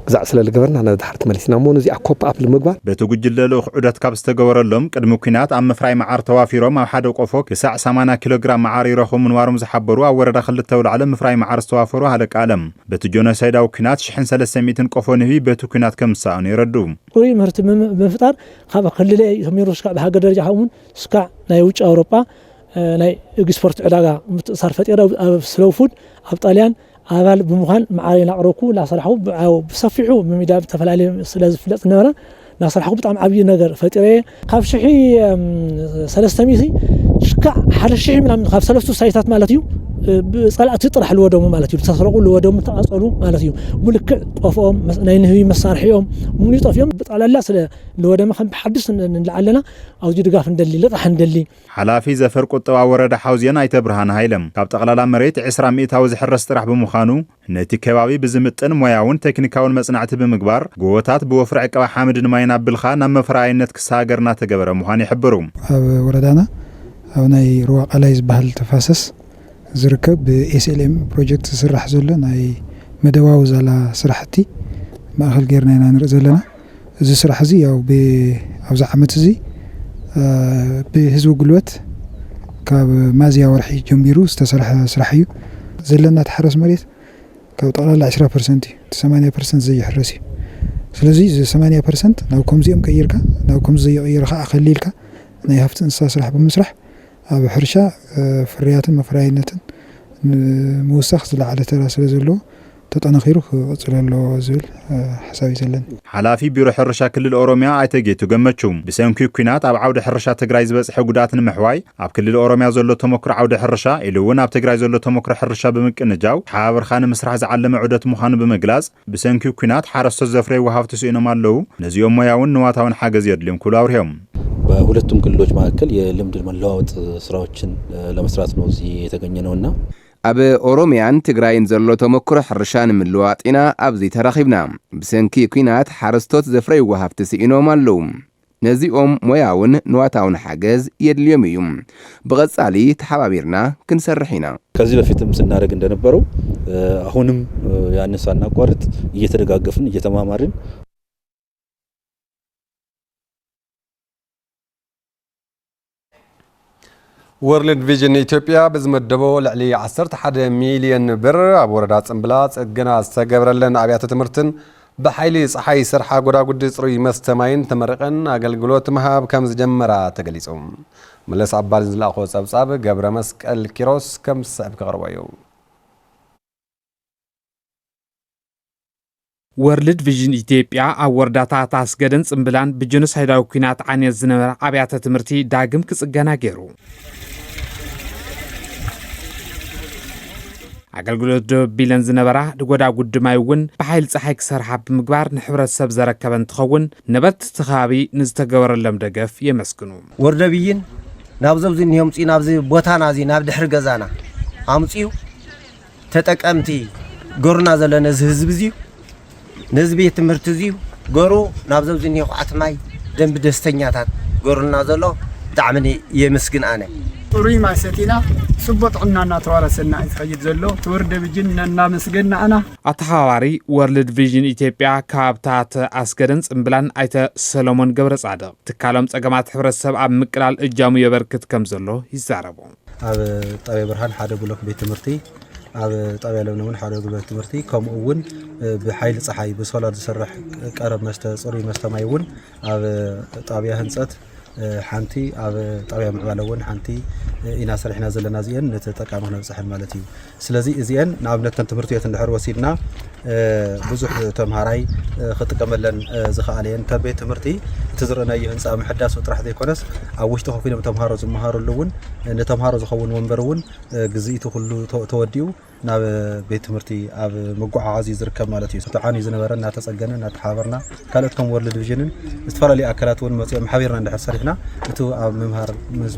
ግዛዕ ስለልገበርና ናብ ድሓር ተመሊስና ሞኑ እዚ ኣኮፕ ኣፕ ንምግባር በተጉጅለሉ ዑደት ካብ ዝተገበረሎም ቅድሚ ኩናት ኣብ ምፍራይ መዓር ተዋፊሮም ኣብ ሓደ ቆፎ ክሳዕ 80 ኪሎ ግራም መዓር ይረኽቡ ምንዋሮም ዝሓበሩ ኣብ ወረዳ ክልተ ውልዓለ ምፍራይ መዓር ዝተዋፈሩ ሃለቃ ኣለም በቲ ጆኖሳይዳዊ ኩናት 1300 ቆፎ ንህቢ በቲ ኩናት ከም ዝሰኣኑ ይረዱ ኩሪ ምህርቲ ብምፍጣር ካብ ክልል ሰሜን ሩስካ ብሃገር ደረጃ ኸውን ስካዕ ናይ ውጭ ኣውሮጳ ናይ ኤክስፖርት ዕዳጋ ምትእሳር ፈጢራ ኣብ ስሎው ፉድ ኣብ ጣልያን ኣባል ብምዃን ማዕረና ቅረብኩ ላስራሕኩ ብሰፊሑ በሚድያ ተፈላለዩ ስለዝፍለጥ ነበረ ላስራሕኩ ብጣዕሚ ዓብይ ነገር ፈጢረ ካብ 300 ሽካዕ 1000 ምናምን ካብ ሰለስቱ ሳይታት ማለት እዩ ብጸላእቲ ጥራሕ ልወደሙ ማለት እዩ ተሰረቁ ልወደሙ ተቃጸሉ ማለት እዩ ሙልክ ጠፍኦም ናይ ንህቢ መሳርሒኦም ሙሉ ጠፍዮም ብጣላላ ስለ ልወደማ ከም በሐድስ ንለዓለና ኣውዚ ድጋፍ እንደሊ ልጣሕ እንደሊ ሓላፊ ዘፈር ቁጠባ ወረዳ ሓውዝየን ኣይተ ብርሃን ሃይለም ካብ ጠቅላላ መሬት 20 ሚእታዊ ዝሕረስ ጥራሕ ብምዃኑ ነቲ ከባቢ ብዝምጥን ሞያውን ቴክኒካውን መጽናዕቲ ብምግባር ጎቦታት ብወፍሪ ዕቀባ ሓመድን ማይን ኣብልኻ ናብ መፍራይነት ክሳገርና ተገበረ ምዃኑ ይሕብሩ ኣብ ወረዳና ኣብ ናይ ሩዋ ቃላይ ዝበሃል ተፋሰስ ዝርከብ ብኤስኤልኤም ፕሮጀክት ዝስራሕ ዘሎ ናይ መደባዊ ዛላ ስራሕቲ ማእኸል ጌርና ኢና ንርኢ ዘለና እዚ ስራሕ እዚ ያው ኣብዛ ዓመት እዚ ብህዝቢ ጉልበት ካብ ማዝያ ወርሒ ጀሚሩ ዝተሰርሐ ስራሕ እዩ ዘለና ተሓረስ መሬት ካብ ጠቅላላ 20% እዩ 80% ዘይሕረስ እዩ ስለዚ 80% ናብ ከምዚኦም ቀይርካ ናብ ከምዚ ዘይቀይርካ ኣኸሊልካ ናይ ሃፍቲ እንስሳ ስራሕ ብምስራሕ ኣብ ሕርሻ ፍርያትን መፍራይነትን ምውሳኽ ዝለዓለ ተራ ስለ ዘለዎ ተጠናኺሩ ክቅፅል ኣለዎ ዝብል ሓሳብ ይዘለን ሓላፊ ቢሮ ሕርሻ ክልል ኦሮሚያ ኣይተ ጌቱ ገመቹ ብሰንኪ ኩናት ኣብ ዓውደ ሕርሻ ትግራይ ዝበፅሐ ጉዳትን ምሕዋይ ኣብ ክልል ኦሮሚያ ዘሎ ተመክሮ ዓውደ ሕርሻ ኢሉ እውን ኣብ ትግራይ ዘሎ ተመክሮ ሕርሻ ብምቅንጃው ሓበርኻ ንምስራሕ ዝዓለመ ዑደት ምዃኑ ብምግላጽ ብሰንኪ ኩናት ሓረስቶት ዘፍረይ ወሃብቲ ስኢኖም ኣለዉ ነዚኦም ሞያውን ንዋታውን ሓገዝ የድልዮም ክብሉ አውሪዮም በሁለቱም ክልሎች መካከል የልምድ መለዋወጥ ስራዎችን ለመስራት ነው እዚህ የተገኘ ነውና ኣብ ኦሮሚያን ትግራይን ዘሎ ተመክሮ ሕርሻን ምልዋጢና ኣብዚ ተራኺብና ብሰንኪ ኩናት ሓረስቶት ዘፍረይ ወሃብቲ ስኢኖም ኣለዉ ነዚኦም ሞያውን ንዋታውን ሓገዝ የድልዮም እዩ ብቐጻሊ ተሓባቢርና ክንሰርሕ ኢና ከዚህ በፊትም ስናደርግ እንደነበረው አሁንም ያንን ሳናቋርጥ እየተደጋገፍን እየተማማርን ወርልድ ቪዥን ኢትዮጵያ ብዝመደቦ ልዕሊ 11 ሚልዮን ብር ኣብ ወረዳ ጽምብላ ጽገና ዝተገብረለን ኣብያተ ትምህርትን ብሓይሊ ፀሓይ ስርሓ ጎዳጉዲ ጽሩይ መስተማይን ተመረቀን አገልግሎት መሃብ ከም ዝጀመራ ተገሊጹ መለስ አባል ዝላኾ ጸብጻብ ገብረ መስቀል ኪሮስ ከም ሰዕብ ከቅርበዩ ወርልድ ቪዥን ኢትዮጵያ ኣብ ወረዳታት ኣስገደን ጽምብላን ብጀኖሳይዳዊ ኩናት ዓንየት ዝነበረ ኣብያተ ትምህርቲ ዳግም ክጽገና ገይሩ አገልግሎት ቢለን ዝነበራ ድጎዳ ጉድማይ እውን በኃይል ፀሐይ ክሰርሓ ብምግባር ንሕብረተሰብ ዘረከበን ትኸውን ነበርት ተኻቢ ንዝተገበረሎም ደገፍ የመስግኑ ወርልድ ቪዥን ናብ ዘብዝኒዮም ፂ ናብ ቦታና እዚ ናብ ድሕሪ ገዛና ኣምጪው ተጠቀምቲ ጎርና ዘለነ ህዝብ እዚ ነዝቤ ትምህርቲ እዚ ጎሩ ናብ ዘብዝኒዮ ቋትማይ ደንብ ደስተኛታት ጎርና ዘሎ ጣዕምኒ የመስግን ኣነ ጥሩይ ማሰቲና ጽቡቅ ዕናና ተዋረሰና ይኸይድ ዘሎ ወርልድ ቪዥን እናመስገና ኣና ኣተሓዋሪ ወርልድ ቪዥን ኢትዮጵያ ካብታት ኣስገደን ጽምብላን ኣይተ ሰሎሞን ገብረ ጻድቅ ትካሎም ጸገማት ሕብረተሰብ ኣብ ምቅላል እጃሙ የበርክት ከም ዘሎ ይዛረቡ ኣብ ጣብያ ብርሃን ሓደ ብሎክ ቤት ትምህርቲ ኣብ ጣብያ ለምነውን ሓደ ቤት ትምህርቲ ከምኡ እውን ብሓይሊ ፀሓይ ብሶላር ዝሰርሕ ቀረብ መስተ ጽሩይ መስተማይ እውን ኣብ ጣብያ ህንጸት ሓንቲ ኣብ ጣብያ ምዕባለውን ሓንቲ ኢና ሰሪሕና ዘለና እዚአን ነተጠቃሚ ነብፅሕን ማለት እዩ ስለዚ እዚአን ንኣብነት ትምህርቲ ቤት እንድሕር ወሲድና ብዙሕ ተምሃራይ ክጥቀመለን ዝኽኣለየን ቤት ትምህርቲ እቲ ዝረአናዮ ህንፃ ምሕዳስ ጥራሕ ዘይኮነስ ኣብ ውሽጢ ኮፍ ኢሎም ተምሃሮ ዝመሃሩሉ እውን ንተምሃሮ ዝኸውን ወንበር እውን ግዝኢቱ ኩሉ ተወዲኡ ናብ ቤት ትምህርቲ ኣብ መጓዓዓዚ ዝርከብ ማለት እዩ ተዓኒ ዝነበረ እናተጸገነ እናተሓበርና ካልኦት ከም ወርልድ ቪዥንን ዝተፈላለዩ ኣካላት እውን መፅኦም ሓቢርና እንድሕር ሰሪሕና እቲ ኣብ መምሃር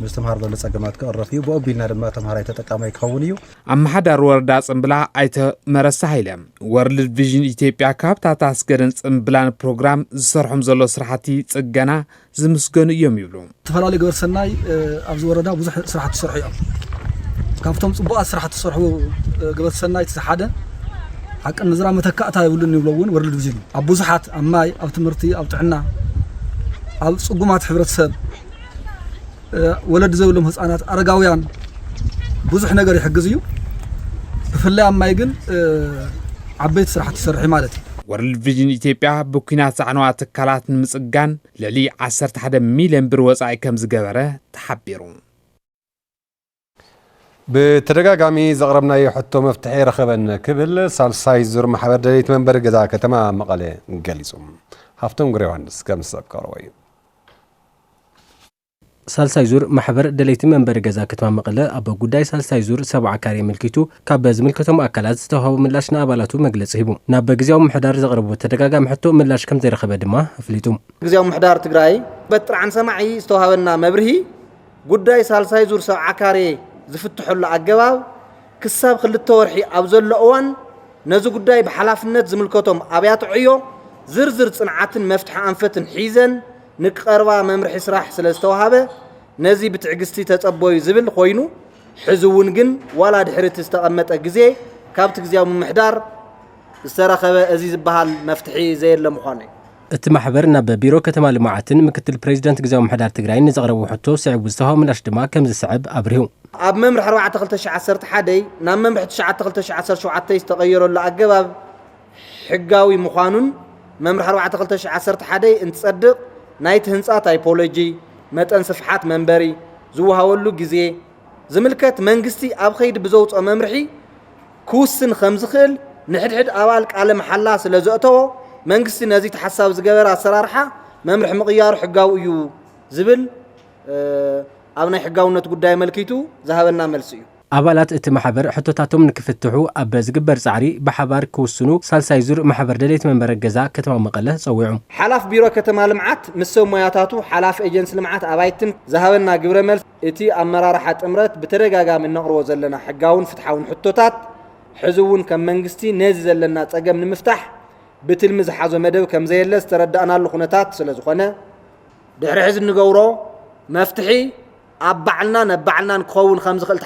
ምስተምሃር ዘሎ ጸገማት ክቕረፍ እዩ ብኦቢልና ድማ ተምሃራይ ተጠቃማይ ክኸውን እዩ ኣመሓዳሪ ወረዳ ጽምብላ ኣይተ መረሳ ሃይለም ወርልድ ቪዥን ኢትዮጵያ ካብታት ኣስገደን ጽምብላን ፕሮግራም ዝሰርሖም ዘሎ ስራሕቲ ጽገና ዝምስገኑ እዮም ይብሉ ተፈላለዩ ገበር ሰናይ ኣብዚ ወረዳ ብዙሕ ስራሕቲ ዝሰርሑ እዮም ካብቶም ጽቡቃት ስራሕቲ ዝሰርሑ ገበር ሰናይ እቲ ሓደ ሓቅን ንዝራ መተካእታ ይብሉን ይብለውን ወርልድ ቪዥን ኣብ ብዙሓት ኣብ ማይ ኣብ ትምህርቲ ኣብ ጥዕና ኣብ ጽጉማት ሕብረተሰብ ወለድ ዘብሎም ህፃናት አረጋውያን ብዙሕ ነገር ይሕግዝ እዩ ብፍላይ ኣብ ማይ ግን ዓበይቲ ስራሕቲ ይሰርሕ ማለት እዩ ወርልድ ቪዥን ኢትዮጵያ ብኩናት ዛዕነዋ ትካላት ንምጽጋን ልዕሊ 11 ሚልዮን ብር ወጻኢ ከም ዝገበረ ተሓቢሩ بتدጋጋሚ ዘቕረብናዮ ሕቶ መፍትሒ ረኸበን ክብል ሳልሳይ ዙር ማሕበር ደሌት መንበሪ ገዛ ከተማ መቐለ ገሊጹ ሃፍቶም ጉሬ ዮሐንስ ከም ዝሰብከረው እዩ ሳልሳይ ዙር ማሕበር ደሌት መንበሪ ገዛ ከተማ መቐለ ኣብ ጉዳይ ሳልሳይ ዙር 7 ካሬ መልኪቱ ካብ ዝምልከቶም ኣካላት ዝተዋህቡ ምላሽ ንኣባላቱ መግለጺ ሂቡ ናብ ግዚያዊ ምሕዳር ዘቕረቡ ተደጋጋሚ ሕቶ ምላሽ ከም ዘይረኸበ ድማ ኣፍሊጡ ግዚያዊ ምሕዳር ትግራይ በጥራን ሰማዒ ዝተዋህበና መብርሂ ጉዳይ ሳልሳይ ዙር 7 ካሬ ዝፍትሑሉ ኣገባብ ክሳብ 2 ወርሒ ኣብ ዘሎ እዋን ነዚ ጉዳይ ብሓላፍነት ዝምልከቶም ኣብያት ዕዮ ዝርዝር ጽንዓትን መፍትሒ ኣንፈትን ሒዘን ንቀርባ መምርሒ ስራሕ ስለ ዝተዋሃበ ነዚ ብትዕግስቲ ተጸበዩ ዝብል ኮይኑ ሕዝውን ግን ዋላ ድሕሪት ዝተቐመጠ ግዜ ካብቲ ግዚያዊ ምሕዳር ዝተረኸበ እዚ ዝበሃል መፍትሒ ዘየለ ምዃኑ እቲ ማሕበር ናብ ቢሮ ከተማ ልምዓትን ምክትል ፕሬዚደንት ግዚያዊ ምሕዳር ትግራይ ንዘቕረቡ ሕቶ ስዕቡ ዝተዋህቡ ምላሽ ድማ ከም ዝስዕብ ኣብርሂቡ ኣብ መምርሒ 4/2011 ናብ መምርሒ 9/2017 ዝተቐየረሉ ኣገባብ ሕጋዊ ምዃኑን መምርሒ 4/2011 እንትጸድቕ ናይቲ ህንፃ ታይፖሎጂ መጠን ስፍሓት መንበሪ ዝወሃበሉ ግዜ ዝምልከት መንግስቲ ኣብ ኸይዲ ብዘውፅኦ መምርሒ ክውስን ከም ዝኽእል ንሕድሕድ ኣባል ቃለ መሓላ ስለ ዘእተዎ መንግስቲ ነዚ ተሓሳብ ዝገበረ ኣሰራርሓ መምርሒ ምቕያሩ ሕጋዊ እዩ ዝብል ኣብ ናይ ሕጋውነት ጉዳይ መልኪቱ ዝሃበና መልሲ እዩ ኣባላት እቲ ማሕበር ሕቶታቶም ንክፍትሑ ኣብ ዝግበር ጻዕሪ ብሓባር ክውስኑ ሳልሳይ ዙር ማሕበር ደሌት መንበሪ ገዛ ከተማ መቐለ ጸዊዑ ሓላፍ ቢሮ ከተማ ልምዓት ምስ ሰብ ሞያታቱ ሓላፍ ኤጀንሲ ልምዓት ኣባይትን ዝሃበና ግብረ መልሲ እቲ ኣመራርሓ ጥምረት ብተደጋጋሚ ነቕርቦ ዘለና ሕጋውን ፍትሓውን ሕቶታት ሕዝውን ከም መንግስቲ ነዚ ዘለና ጸገም ንምፍታሕ ብትልሚ ዝሓዞ መደብ ከም ዘየለ ዝተረዳእናሉ ኩነታት ስለ ዝኾነ ድሕሪ ሕዚ ንገብሮ መፍትሒ ኣብ ባዕልና ነባዕልና ንክኸውን ከም ዝኽእል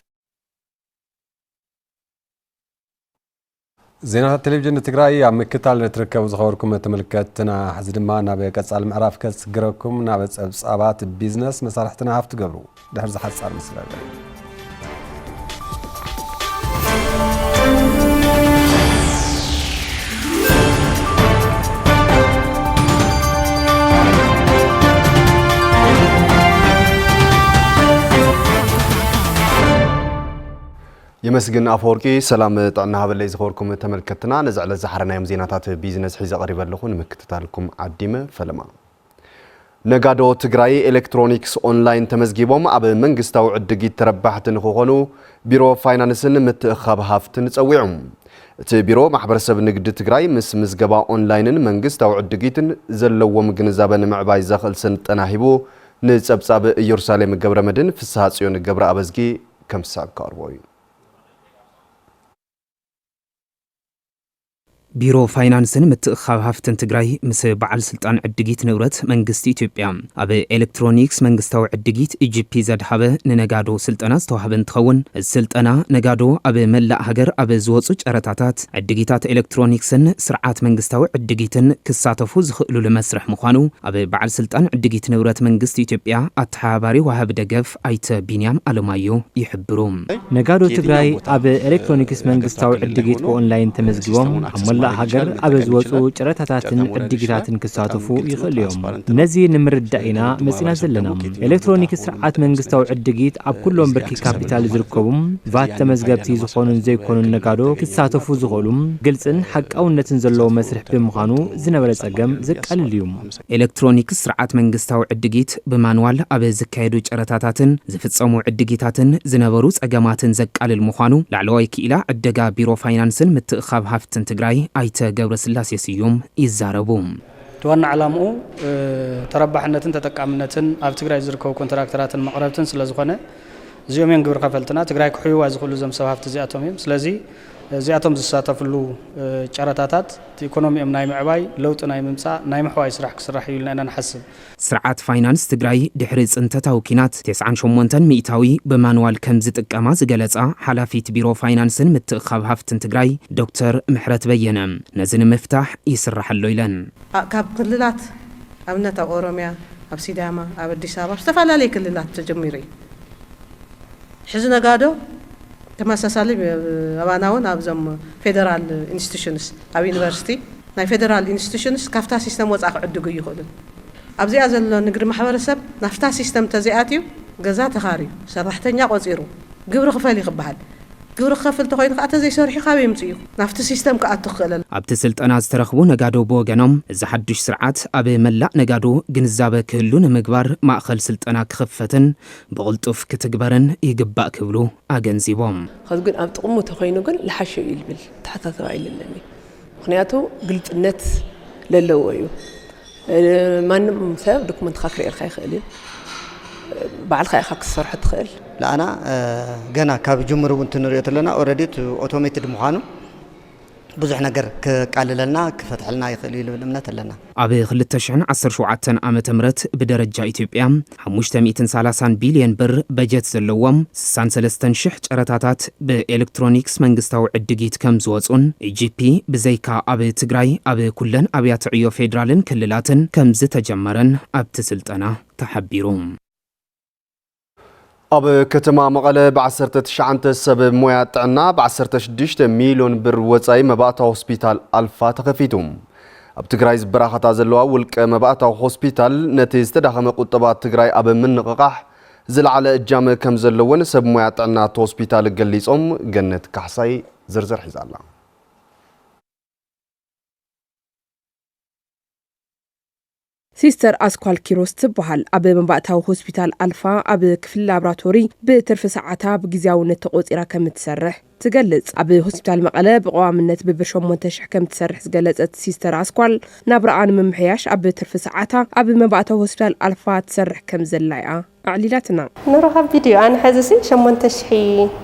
ዜናታት ቴሌቪዥን ትግራይ ኣብ ምክታል ትርከቡ ዝኸበርኩም ተመልከትና ሕዚ ድማ ናብ ቀጻሊ ምዕራፍ ከስግረኩም ናብ ጸብጻባት ቢዝነስ መሳርሕትና ሃፍቲ ገብሩ ድሕሪ ዝሓጻር ምስሊ ኣለና يمسجن أفوركي سلام طعنا هبلي زخوركم تملكتنا نزعل زحرنا يوم زيناتات بيزنس حيزة قريبة لكم مكتتالكم عديمة فلما نقادو تقراي إلكترونيكس أونلاين تمزجيبهم أب منجستو عدقي تربحت نخوخنو بيرو فاينانسن متأخاب هافتن تسويعهم تبيرو محبر سب نقد تقراي مزجبا أونلاين منجستو عدقيتن زلو مجنزابن معباي زخل سن تناهبو نسبساب يرسالم قبر مدن في السهاتيون قبر أبزجي كم ساب كاربوي ቢሮ ፋይናንስን ምትእኻብ ሃፍትን ትግራይ ምስ በዓል ስልጣን ዕድጊት ንብረት መንግስቲ ኢትዮጵያ ኣብ ኤሌክትሮኒክስ መንግስታዊ ዕድጊት ኢጂፒ ዘድሃበ ንነጋዶ ስልጠና ዝተዋህበ እንትኸውን እዚ ስልጠና ነጋዶ ኣብ መላእ ሃገር ኣብ ዝወፁ ጨረታታት ዕድጊታት ኤሌክትሮኒክስን ስርዓት መንግስታዊ ዕድጊትን ክሳተፉ ዝኽእሉ መስርሕ ምዃኑ ኣብ በዓል ስልጣን ዕድጊት ንብረት መንግስቲ ኢትዮጵያ ኣተሓባሪ ዋሃብ ደገፍ ኣይተ ቢንያም ኣለማዮ ይሕብሩ ነጋዶ ትግራይ ኣብ ኤሌክትሮኒክስ መንግስታዊ ዕድጊት ብኦንላይን ተመዝጊቦም ሃገር ኣብ ዝወፁ ጨረታታትን ዕድጊታትን ክሳተፉ ይኽእሉ እዮም ነዚ ንምርዳኢና መፂና ዘለና ኤሌክትሮኒክስ ስርዓት መንግስታዊ ዕድጊት ኣብ ኩሎም ብርኪ ካፒታል ዝርከቡም ቫት ተመዝገብቲ ዝኾኑን ዘይኮኑን ነጋዶ ክሳተፉ ዝኽእሉ ግልጽን ሓቃውነትን ዘለዎ መስርሕ ብምዃኑ ዝነበረ ጸገም ዘቃልል እዩ ኤሌክትሮኒክስ ስርዓት መንግስታዊ ዕድጊት ብማንዋል ኣብ ዝካየዱ ጨረታታትን ዝፍጸሙ ዕድጊታትን ዝነበሩ ጸገማትን ዘቃልል ምዃኑ ላዕለዋይ ክኢላ ዕደጋ ቢሮ ፋይናንስን ምትእኻብ ሃፍትን ትግራይ ኣይተ ገብረ ስላሴ ስዩም ይዛረቡ ዋና ዓላማኡ ተረባሕነትን ተጠቃምነትን ኣብ ትግራይ ዝርከቡ ኮንትራክተራትን መቅረብትን ስለዝኾነ እዚኦም እዮም ግብር ከፈልትና ትግራይ ክሕይዋ ዝኽእሉ ዞም ሰብ ሃፍቲ እዚኣቶም እዮም ስለዚ እዚኣቶም ዝሳተፍሉ ጨረታታት ኢኮኖሚኦም ናይ ምዕባይ ለውጥ ናይ ምምጻእ ናይ ምሕዋይ ስራሕ ክስራሕ እዩ ኢልና ንሓስብ ስርዓት ፋይናንስ ትግራይ ድሕሪ ጽንተታዊ ኪናት 98 ሚእታዊ ብማንዋል ከም ዝጥቀማ ዝገለጻ ሓላፊት ቢሮ ፋይናንስን ምትእኻብ ሃፍትን ትግራይ ዶክተር ምሕረት በየነ ነዚ ንምፍታሕ ይስራሕሎ ኢለን ካብ ክልላት ኣብነት ኣብ ኦሮሚያ ኣብ ሲዳማ ኣብ አዲስ አበባ ዝተፈላለዩ ክልላት ተጀሚሩ ሕዚ ነጋዶ ተመሳሳሊ አባናውን ኣብዞም ፌደራል ኢንስቲትዩሽንስ ኣብ ዩኒቨርሲቲ ናይ ፌደራል ኢንስቲትዩሽንስ ካፍታ ሲስተም ወጻእ ክዕድጉ ይኽእሉ ኣብዚኣ ዘሎ ንግዲ ማሕበረሰብ ናፍታ ሲስተም ተዚኣትዩ ገዛ ተኻርዩ ሰራሕተኛ ቆፂሩ ግብሪ ክፈል ይኽበሃል ግብሪ ክፈል ተኾይኑ ከዓ ተዘይሰርሑ ካብ ይምፅኡ ናፍቲ ሲስተም ከዓ ትኽእለል ኣብቲ ስልጠና ዝተረኽቡ ነጋዶ ብወገኖም እዚ ሓድሽ ስርዓት ኣብ መላእ ነጋዶ ግንዛበ ክህሉ ንምግባር ማእኸል ስልጠና ክኽፈትን ብቕልጡፍ ክትግበርን ይግባእ ክብሉ ኣገንዚቦም ከዚ ግን ኣብ ጥቕሙ ተኾይኑ ግን ልሓሸ እዩ ልብል ተሓታተባ ኢለለኒ ምክንያቱ ግልጽነት ለለዎ እዩ ማንም ሰብ ዶክመንት ክርኤልካ ይኽእል ባዕልካ ኢኻ ክሰርሖ ትኽእል ለኣና ገና ካብ ጅምሩ እንትንሪኦ ዘለና ኦልሬዲ ኦቶሜትድ ምዃኑ ብዙሕ ነገር ክቃልለልና ክፈትሐልና ይኽእል እዩ እምነት ኣለና ኣብ 2017 ዓመተ ምህረት ብደረጃ ኢትዮጵያ 530 ቢልዮን ብር በጀት ዘለዎም 63,000 ጨረታታት ብኤሌክትሮኒክስ መንግስታዊ ዕድጊት ከም ዝወፁን ኢጂፒ ብዘይካ ኣብ ትግራይ ኣብ ኩለን ኣብያተ ዕዮ ፌደራልን ክልላትን ከም ዝተጀመረን ኣብቲ ስልጠና ተሓቢሩ ኣብ ከተማ መቐለ ብ19 ሰብ ሞያ ጥዕና ብ16 ሚሊዮን ብር ወጻኢ መባእታዊ ሆስፒታል ኣልፋ ተኸፊቱ ኣብ ትግራይ ዝበራኸታ ዘለዋ ውልቀ መባእታዊ ሆስፒታል ነቲ ዝተዳኸመ ቁጠባት ትግራይ ኣብ ምንቕቓሕ ዝለዓለ እጃመ ከም ዘለዎን ሰብ ሞያ ጥዕና ሆስፒታል ገሊጾም ገነት ካሕሳይ ዝርዝር ሒዛላ ሲስተር አስኳል ኪሮስ ትበሃል ኣብ መባእታዊ ሆስፒታል ኣልፋ ኣብ ክፍሊ ላብራቶሪ ብትርፊ ሰዓታ ብግዚያውነት ተቆፂራ ከም ትሰርሕ ትገልጽ ኣብ ሆስፒታል መቐለ ብቋዋምነት ብብር 8,000 ከም ትሰርሕ ዝገለጸት ሲስተር አስኳል ናብራኣ ንምምሕያሽ ኣብ ትርፊ ሰዓታ ኣብ መባእታዊ ሆስፒታል ኣልፋ ትሰርሕ ከም ዘላያ ኣዕሊላትና ንረኻ ቪድዮ ኣነ ሕዚ 8,000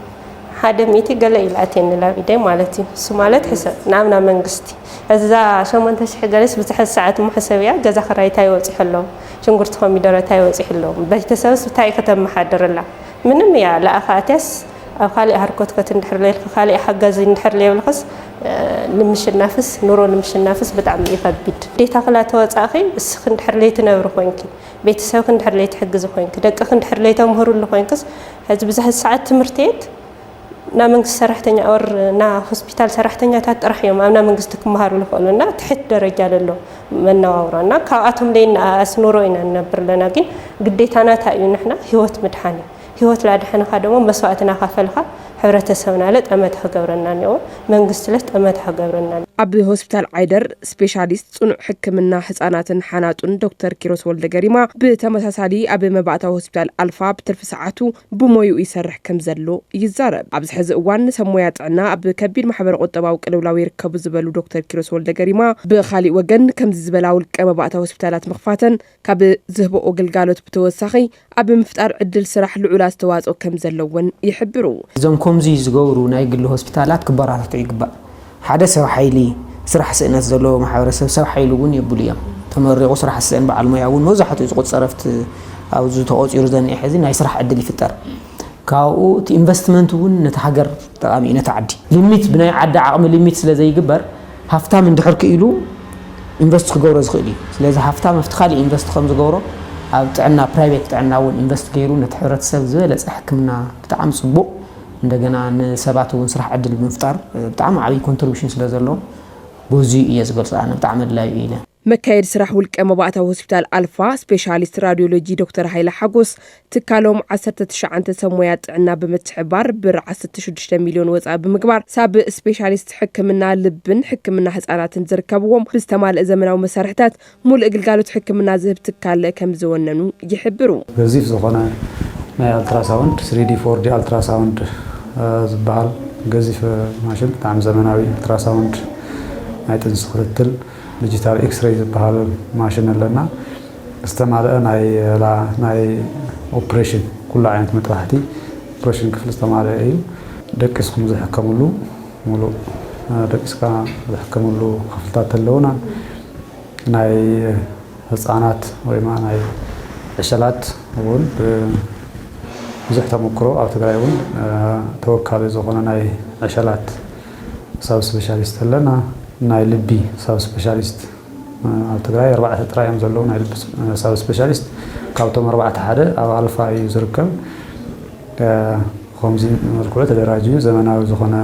ሓደ ሚቲ ገለ ኢላቴን ላቢደይ ማለት እዩ እሱ ማለት ሕሰብ ናብና መንግስቲ እዛ 8,000 ገለስ ብዝሕ ሰዓት ሙሕሰብያ ገዛ ክራይታ ይወፅሕ ኣሎ ሽንጉርቲ ኮሚደረታ ይወፅሕ ኣሎ ቤተሰብስ እንታይ ከተመሓድርላ ምንም ያ ለኣኻትያስ ኣብ ካሊእ ሃርኮት ከትንድሕር ለይልካ ካሊእ ሓጋዚ እንድሕር ለይብልክስ ንምሽናፍስ ኑሮ ንምሽናፍስ ብጣዕሚ ይከብድ ዴታ ክላ ተወፃኺ እስኺ እንድሕር ለይ ትነብሪ ኮይንኪ ቤተሰብ እንድሕር ለይ ትሕግዝ ኮይንኪ ደቅኺ እንድሕር ለይ ተምህሩሉ ኮይንክስ ሕዚ ብዙሕ ሰዓት ትምህርትየት ና መንግስት ሰራሕተኛ ኦር ና ሆስፒታል ሰራሕተኛታት ጥራሕ እዮም ኣብና መንግስት ክመሃሩ ልኽእሉና ትሕት ደረጃ ለሎ መነባብሮና ካብኣቶም ለይና ኣስኑሮ ኢና ነብር ለና ግን ግዴታና እንታይ እዩ ንሕና ህይወት ምድሓኒ ህይወት ላድሓንካ ደግሞ መስዋዕትና ካፈልካ ሕብረተሰብና ለጠመት ክገብረና ነዎ መንግስት ለጠመት ክገብረና ኣብ ሆስፒታል ዓይደር ስፔሻሊስት ጽኑዕ ሕክምና ህፃናትን ሓናጡን ዶክተር ኪሮስ ወልደገሪማ ብተመሳሳሊ ኣብ መባእታዊ ሆስፒታል ኣልፋ ብትርፊ ሰዓቱ ብሞዩ ይሰርሕ ከም ዘሎ ይዛረብ ኣብዚ ሕዚ እዋን ሰሞያ ጥዕና ኣብ ከቢድ ማሕበር ቁጠባዊ ቅልውላው ይርከቡ ዝበሉ ዶክተር ኪሮስ ወልደገሪማ ብኻሊእ ወገን ከም ዝበላ ውልቀ መባእታዊ ሆስፒታላት ምኽፋተን ካብ ዝህብኦ ግልጋሎት ብተወሳኺ ኣብ ምፍጣር ዕድል ስራሕ ልዑል ኣስተዋጽኦ ከም ዘለዎን ይሕብሩ እዞም ከምዚ ዝገብሩ ናይ ግሊ ሆስፒታላት ክበራታቱ ይግባእ ሓደ ሰብ ሓይሊ ስራሕ ስእነት ዘለዎ ማሕበረሰብ ሰብ ሓይሊ እውን የብሉ እዮም ተመሪቑ ስራሕ ስእን በዓል ሞያ እውን መብዛሕትኡ ዝቁፀረፍቲ ኣብዚ ተቆፂሩ ዘኒአ ሕዚ ናይ ስራሕ ዕድል ይፍጠር ካብኡ እቲ ኢንቨስትመንት እውን ነቲ ሃገር ጠቃሚ እዩ ነቲ ዓዲ ሊሚት ብናይ ዓዲ ዓቕሚ ሊሚት ስለ ዘይግበር ሃፍታም እንድሕር ክኢሉ ኢንቨስት ክገብሮ ዝኽእል እዩ ስለዚ ሃፍታም ኣብቲ ካሊእ ኢንቨስት ከም ዝገብሮ ኣብ ጥዕና ፕራይቬት ጥዕና እውን ኢንቨስት ገይሩ ነቲ ሕብረተሰብ ዝበለፀ ሕክምና ብጣዕሚ ፅቡቅ እንደገና ንሰባት እውን ስራሕ ዕድል ብምፍጣር ብጣዕሚ ዓብዪ ኮንትሪቢሽን ስለ ዘለዎ በዚ እየ ዝገልፆ ኣነ ብጣዕሚ ኣድላዪ ኢለ መካየድ ስራሕ ውልቀ መባእታዊ ሆስፒታል ኣልፋ ስፔሻሊስት ራዲዮሎጂ ዶክተር ሃይለ ሓጎስ ትካሎም 19 ሰብ ሞያ ጥዕና ብምትሕባር ብር 16 ሚሊዮን ወፃኢ ብምግባር ሳብ ስፔሻሊስት ሕክምና ልብን ሕክምና ህፃናትን ዝርከብዎም ብዝተማልአ ዘመናዊ መሳርሕታት ሙሉእ ግልጋሎት ሕክምና ዝህብ ትካል ከም ዝወነኑ ይሕብሩ ገዚፍ ዝኾነ ናይ ኣልትራሳውንድ 3D 4D ኣልትራሳውንድ ዝበሃል ገዚፍ ማሽን ብጣዕሚ ዘመናዊ ኣልትራሳውንድ ናይ ጥንሲ ክትትል ዲጂታል ኤክስሬይ ዝበሃል ማሽን ኣለና ዝተማልአ ናይ ኦፕሬሽን ኩሉ ዓይነት መጥባሕቲ ኦፕሬሽን ክፍሊ ዝተማልአ እዩ ደቂስኩም ዝሕከምሉ ሙሉእ ደቂስካ ዝሕከምሉ ክፍልታት ኣለውና ናይ ህፃናት ወይማ ናይ ዕሸላት እውን ብዙሕ ተመክሮ ኣብ ትግራይ እውን ተወካሊ ዝኾነ ናይ ዕሸላት ሳብ ስፔሻሊስት ኣለና ናይ ልቢ ሳብ ስፔሻሊስት ኣብ ትግራይ 4 ጥራይ እዮም ዘለዉ ናይ ልቢ ሳብ ስፔሻሊስት ካብቶም 4 ሓደ ኣብ ኣልፋ እዩ ዝርከብ ከምዚ መልክዑ ተደራጅዩ ዘመናዊ ዝኾነ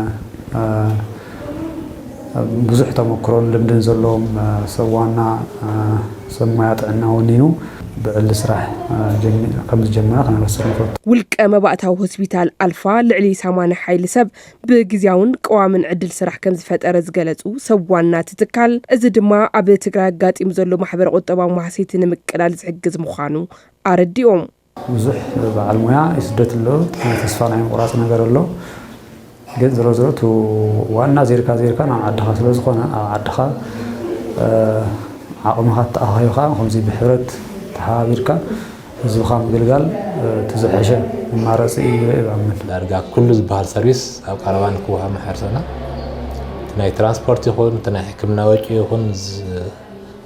ብዙሕ ተመክሮን ልምድን ዘለዎም ሰብ ዋና ሰብ ሞያ ጥዕና ወኒኑ ብዕሊ ስራሕ ከም ዝጀመረ ክነበስር ንፈቱ ውልቀ መባእታዊ ሆስፒታል አልፋ ልዕሊ 80 ሓይሊ ሰብ ብግዚያውን ቀዋምን ዕድል ስራሕ ከም ዝፈጠረ ዝገለጹ ሰብ ዋና ትትካል እዚ ድማ ኣብ ትግራይ አጋጢም ዘሎ ማሕበር ቁጠባዊ ማህሰይቲ ንምቅላል ዝሕግዝ ምዃኑ ኣረዲኦም ብዙሕ በዓል ሞያ ይስደት ኣሎ ተስፋ ናይ ምቁራጽ ነገር ኣሎ ግን ዝሮ ዝሮ ዋና ዜርካ ናብ ዓድኻ ስለ ዝኾነ ኣብ ዓድኻ ዓቕምኻ ተኣኻይኻ ከምዚ ብሕብረት ተሓባቢርካ ህዝብኻ ምግልጋል ትዝሕሸ ማረፂ ይኣምን ዳርጋ ኩሉ ዝበሃል ሰርቪስ ኣብ ቀረባ ንክወሃብ ማሕበረሰብና ናይ ትራንስፖርት ይኹን ናይ ሕክምና ወጪ ይኹን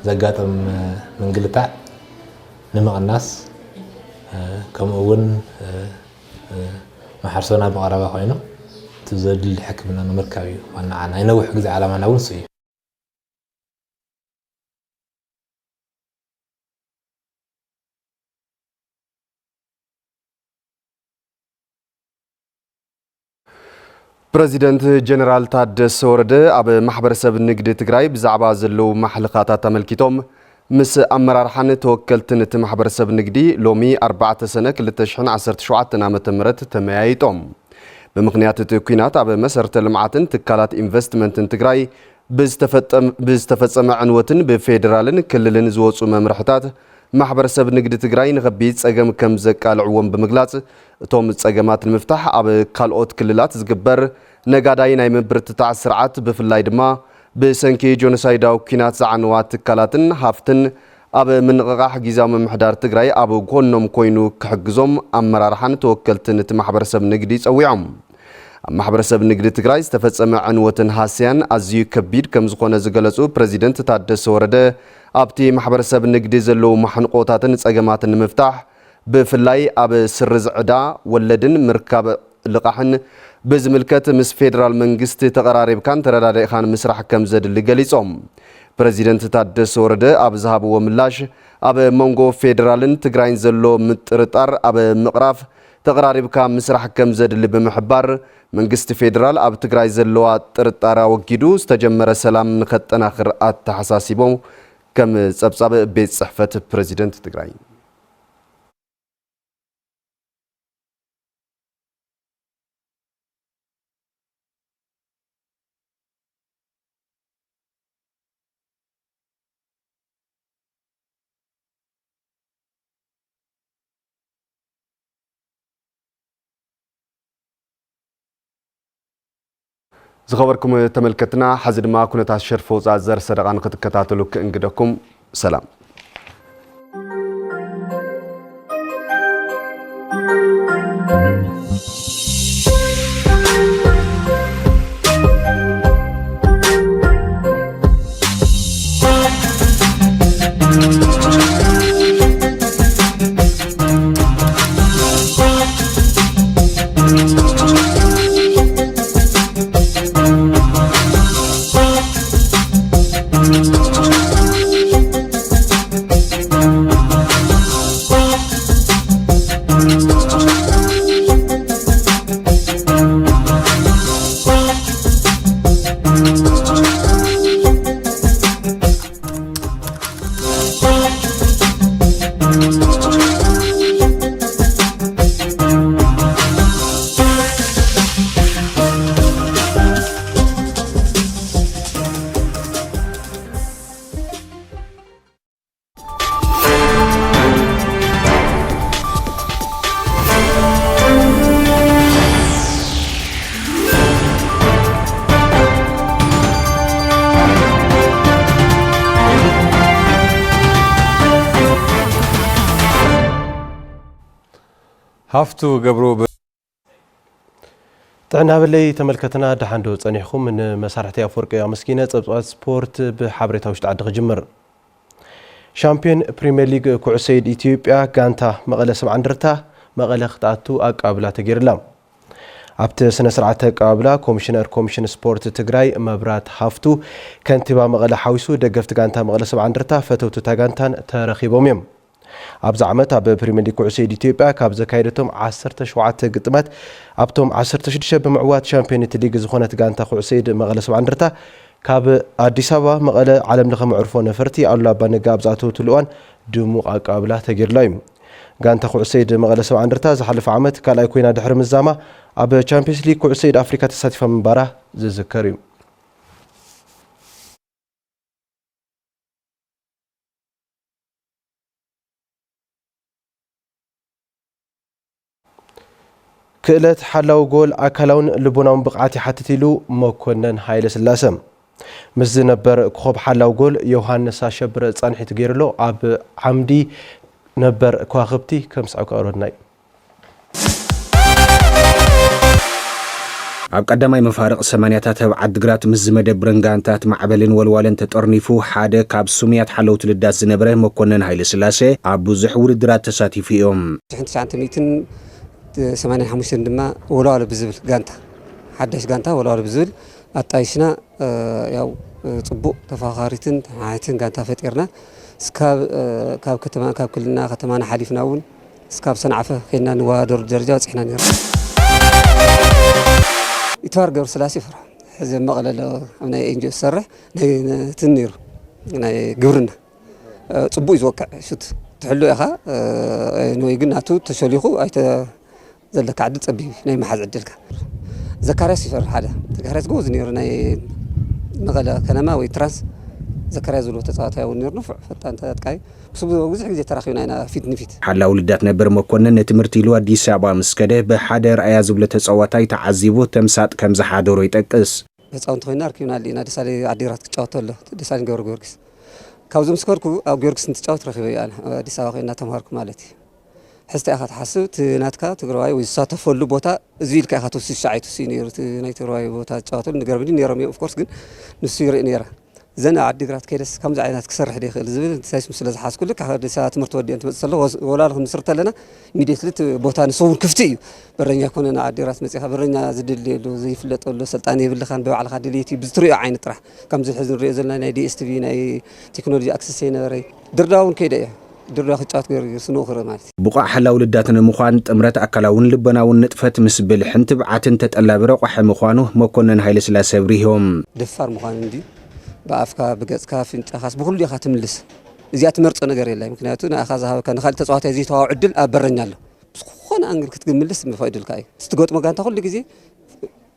ዘጋጥም ምንግልታዕ ንምቕናስ ከምኡውን ማሕበረሰብና ብቐረባ ኮይኑ تزدل حكمنا نمركبي وانا عنا ينوح جزء على ما نونسي بريزيدنت جنرال تادس ورده اب محبرسب نقد تግራይ بزعبا زلو محلقات تملكتهم مس امرار حن توكلتن محبرسب نقدي لومي 4 سنه 2017 عام تميايتهم بمقنيات التكوينات على مسارة المعاتن تكالات إنفستمنتن تجراي بستفتصم عنوتن بفيدرالن كللن زوجو ممرحتات محبر سب نقد تجراي نغبيت أجم كم زكال عوام بمقلات توم أجمات المفتاح على كالوت كللات زجبر نجادين أي مبرت تعسرعات بفلايد ما بسنكي جونسايدا وكينات عنوات تكالاتن هافتن أب من غاح جزام محدار تجراي أبو قنم كوينو كحجزم أمر رحن توكلتن محبر سب نقديس أويعم محبر سب نقدي تجراي استفسم عنوة هاسيان أزيو كبير كم زقنا زجلسو بريزيدنت تادس ورده أبتي محبر سب نقدي زلو محنقوتاتن أجماتن مفتاح بفلاي أب سرز عدا ولدن مركب لقحن بزملكت مس فيدرال منجست تقرارب كان ترداد خان مسرح كم زد اللي جلسهم بريزيدنت تادس ورده أب ذهب وملاش أب مونغو فيدرالن تجراين زلو مترطر أب مقراف تقرارب كان مسرح كم زد اللي بمحبار منجست فيدرال أب تجراي زلو ترطر وجدو استجمر سلام نخطنا خرات تحساسيبهم كم سبساب بيت صحفة بريزيدنت تجراين زخبركم تملكتنا حزد ما كنت الشرف وزازر صدقان قد كتاتلوك انقدكم سلام هافتو قبرو طعنا باللي تملكتنا دحندو صنيحكم من مسارحتي افريقيا مسكينه صبصات سبورت بحبريتا وشت عد جمر شامبيون بريمير ليج كوعسيد اثيوبيا غانتا مقله 7 اندرتا مقله خطاتو اقابلا تغيرلا ابت سنه سرعه اقابلا كوميشن سبورت تግራይ مبرات هافتو كنتيبا مقله حويسو دغفت غانتا مقله 7 اندرتا فتوتو تاغانتان ترخيبوم يم أبز عمت أب بريمير ليج كوعسيد إثيوبيا كابز كايدتهم 17 قطمات أبتم 16 بمعوات شامبيونت ليج زخونة غانتا كوعسيد مقله 7 اندرتا ካብ አዲስ አበባ መቐለ ዓለም ለኸ መዕርፎ ነፈርቲ አሉላ አባነጋ ኣብዛቱ ትልዋን ድሙቕ አቀባብላ ተገይሩላ እዩ ጋንታ ኩዕሶ ኢድ መቐለ 70 እንደርታ ዝሓለፈ ዓመት ካልኣይ ኮይና ድሕሪ ምዛማ ኣብ ቻምፒየንስ ሊግ ኩዕሶ ኢድ ኣፍሪካ ተሳቲፋ ምንባራ ዝዝከር እዩ ክእለት ሓላው ጎል ኣካላውን ልቦናውን ብቕዓት ይሓትት ኢሉ መኮነን ሃይለ ስላሰ ምስ ዝነበር ኮኸብ ሓላው ጎል ዮሃንስ ኣሸብረ ጸንሒት ገይሩሎ ኣብ ዓምዲ ነበር ከዋኽብቲ ከም ስዓው ቀረድና እዩ ኣብ ቀዳማይ መፋርቕ ሰማንያታት ኣብ ዓዲግራት ምስ ዝመደብረን ጋንታት ማዕበልን ወልዋልን ተጠርኒፉ ሓደ ካብ ሱምያት ሓለውት ልዳት ዝነበረ መኮነን ሃይለ ስላሴ ኣብ ብዙሕ ውድድራት ተሳቲፉ እዮም 1985 ድማ ወልዋሎ ብዝብል ጋንታ ሓዳሽ ጋንታ ወልዋሎ ብዝብል ኣጣይሽና ያው ጽቡቕ ተፋኻሪትን ሓይትን ጋንታ ፈጢርና ካብ ከተማ ካብ ክልልና ከተማና ሓሊፍና እውን እስካብ ሰንዓፈ ከይና ንዋደር ደረጃ በፂሕና ነይርና ይትዋር ገብረ ስላሴ ፍራ ሕዚ መቐለለ ናይ ኤንጂኦ ዝሰርሕ ናይ እንትን ነይሩ ናይ ግብርና ጽቡቕ ዝወቅዕ ሹት ትሕሉ ኢኻ ንወይ ግን ናቱ ተሸሊኹ ኣይተ ዘለካ ዓዲ ፀቢብ ናይ መሓዝ ዕድልካ ዘካርያስ ይፈር ሓደ ዘካርያስ ጎዝ ነይሩ ናይ መቐለ ከነማ ወይ ትራንስ ዘካርያስ ዝሎ ተጻዋታይ እውን ነይሩ ፈጣን ተጥቃይ ብዙሕ ግዜ ተራኺብና ኢና ፊት ንፊት ሓላው ልዳት ነበር መኮነን ትምህርቲ ኢሉ አዲስ አበባ ምስከደ ብሓደ ራእያ ዝብለ ተጻዋታይ ተዓዚቡ ተምሳጥ ከም ዝሓደሮ ይጠቅስ ህፃውንቲ ኮይና ርኪብና ኣለና ደሳሌ ዓዲግራት ክጫወት ኣሎ ደሳሌ ገብረ ጊዮርጊስ ካብዞም ምስከርኩ ኣብ ጊዮርጊስ እንትጫወት ረኺበ እያ አዲስ አበባ ኮይና ተምሃርኩ ማለት እዩ ሕስተ ኢኻ ትሓስብ ትናትካ ትግራዋይ ወይ ዝሳተፈሉ ቦታ እዚ ኢልካ ኢኻ ትወስድ ሻዓይቱ ነይሩ ናይ ትግራዋይ ቦታ ዝጫወተሉ ንገርብዲ ነይሮም እዮም ኦፍኮርስ ግን ንሱ ይርኢ ነይራ ዘና ዓዲግራት ከይደስ ከምዚ ዓይነት ክሰርሕ ደይኽእል ዝብል ሳይስም ስለ ዝሓስኩ ልክ ኣዲስ ኣበባ ትምህርቲ ወዲአን ትመፅእ ዘሎ ወላል ክንምስርት ኣለና ኢሚድየትሊ ቦታ ንሰውን ክፍቲ እዩ በረኛ ኮነና ዓዲግራት መፂኻ በረኛ ዝድልየሉ ዘይፍለጠሉ ስልጣን የብልኻን ብባዕልኻ ድልየት ብዝትሪኦ ዓይነት ጥራሕ ከምዚ ሕዚ ንሪኦ ዘለና ናይ ዲኤስቲቪ ናይ ቴክኖሎጂ ኣክሰስ የነበረይ ድርዳውን ከይደ እያ ድርዳ ክጫወት ስኑኡ ክርኢ ማለት እዩ ብቋዕ ሓላው ልዳትን ምዃን ጥምረት ኣካላውን ልበናውን ንጥፈት ምስ ብልሕን ትብዓትን ተጠላብረ ቋሕ ምዃኑ መኮነን ሃይለ ስላሴ ኣብሪሆም ደፋር ምዃኑ እንዲ በኣፍካ ብገጽካ ፍንጫኻስ ብኩሉ ኢኻ ትምልስ እዚኣ ትመርፆ ነገር የላይ ምክንያቱ ንኣኻ ዝሃበካ ንኻልእ ተጻዋታይ ዘይተዋው ዕድል ኣብ በረኛ ኣሎ ዝኾነ ኣንግል ክትምልስ ምፈይድልካ እዩ ስትገጥሞ ጋንታ ኩሉ ግዜ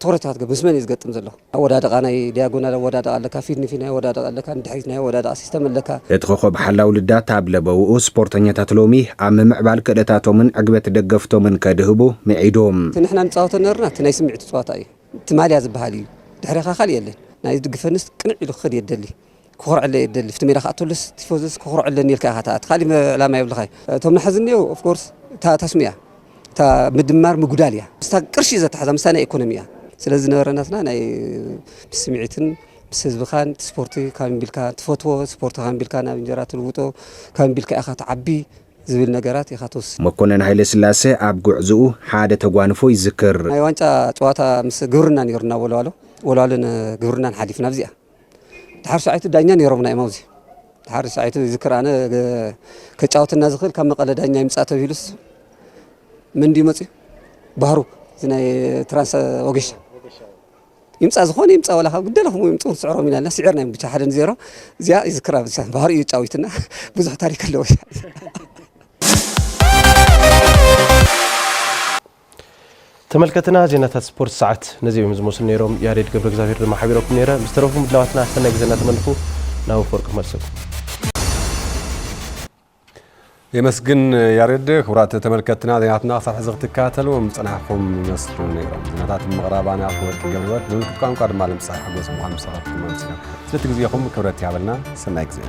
ትኩረትካ ትገብር ምስመን እዩ ዝገጥም ዘሎ ኣወዳድቓ ናይ ዲያጎናል ኣወዳድቓ ኣለካ ፊት ንፊት ናይ ኣወዳድቓ ኣለካ ንድሕሪት ናይ ኣወዳድቓ ሲስተም ኣለካ እቲ ኮኸብ ሓላው ልዳት ኣብ ለበውኡ ስፖርተኛታት ሎሚ ኣብ ምምዕባል ክእለታቶምን ዕግበት ደገፍቶምን ከድህቡ ምዒዶም እቲ ንሕና ንፃወቶ ነርና እቲ ናይ ስምዒት ፀዋታ እዩ እቲ ማልያ ዝበሃል እዩ ድሕሪኻ ካልእ የለን ናይ ድግፈንስ ቅንዕ ኢሉ ክኸድ የደሊ ክኹርዕለ የደሊ ፍቲ ሜዳ ካኣተሉስ ቲፎዝስ ክኹርዕለኒ ኢልካ ኢኻ ተኣት ካሊእ ዕላማ የብልኻ እቶም ናሕዚ እኒአው ኦፍኮርስ እታ ስምያ እታ ምድማር ምጉዳል እያ ምስታ ቅርሺ ዘተሓዛ ምስታ ናይ ኢኮኖሚ እያ ስለዚ ነበረናትና ናይ ብስምዒትን ምስ ህዝብኻን ስፖርቲ ካብ ምቢልካ ትፈትዎ ስፖርቲ ካብ ምቢልካ ናብ እንጀራ ትልውጦ ካብ ምቢልካ ኢኻ ትዓቢ ዝብል ነገራት ኢኻ ትወስድ መኮነን ሃይለ ስላሴ ኣብ ጉዕዝኡ ሓደ ተጓንፎ ይዝክር ናይ ዋንጫ ጨዋታ ምስ ግብርና ነይሩና ወልዋሎን ግብርናን ሓሊፍና ብዚኣ ድሓር ሻዓይቱ ዳኛ ነይሮምና እዮም ኣብዚ ድሓር ሻዓይቱ ይዝክር ኣነ ከጫወትና ዝኽእል ካብ መቐለ ዳኛ ይምፃእ ተባሂሉስ መንዲ መፅኡ ባህሩ እዚ ናይ ትራንስ ወጌሻ ይምፃእ ዝኾነ ይምፃእ ወላ ካብ ግደለኹም ይምፅኡ ስዕሮም ኢልና ስዒርና እዮም ብቻ 1-0 እዚኣ ይዝክራ ባህሩ እዩ ጫዊትና ብዙሕ ታሪክ ኣለዎ ተመልከትና ዜናታት ስፖርት ሰዓት ነዚኦም ዝመስሉ ነይሮም ያሬድ ገብረ እግዚአብሔር ድማ ሓቢረኩም ነይረ ምስተረፉ ምድላዋትና ሰናይ ግዜና ተመልኩ ናብ ወርቅ መልሰኩ የመስግን ያሬድ ክቡራት ተመልከትና ዜናትና ሳርሕ ዝኽትካተሉም ጽናሕኩም ይመስሉ ነይሮም ዜናታት ምቕራባና ወርቅ ገብረወት ብምልክት ቋንቋ ድማ ለምሳሌ ሓጎስ ምዃን ምሳኻትኩም መምሲና ስለቲ ግዜኹም ክብረት ያበልና ሰናይ ግዜ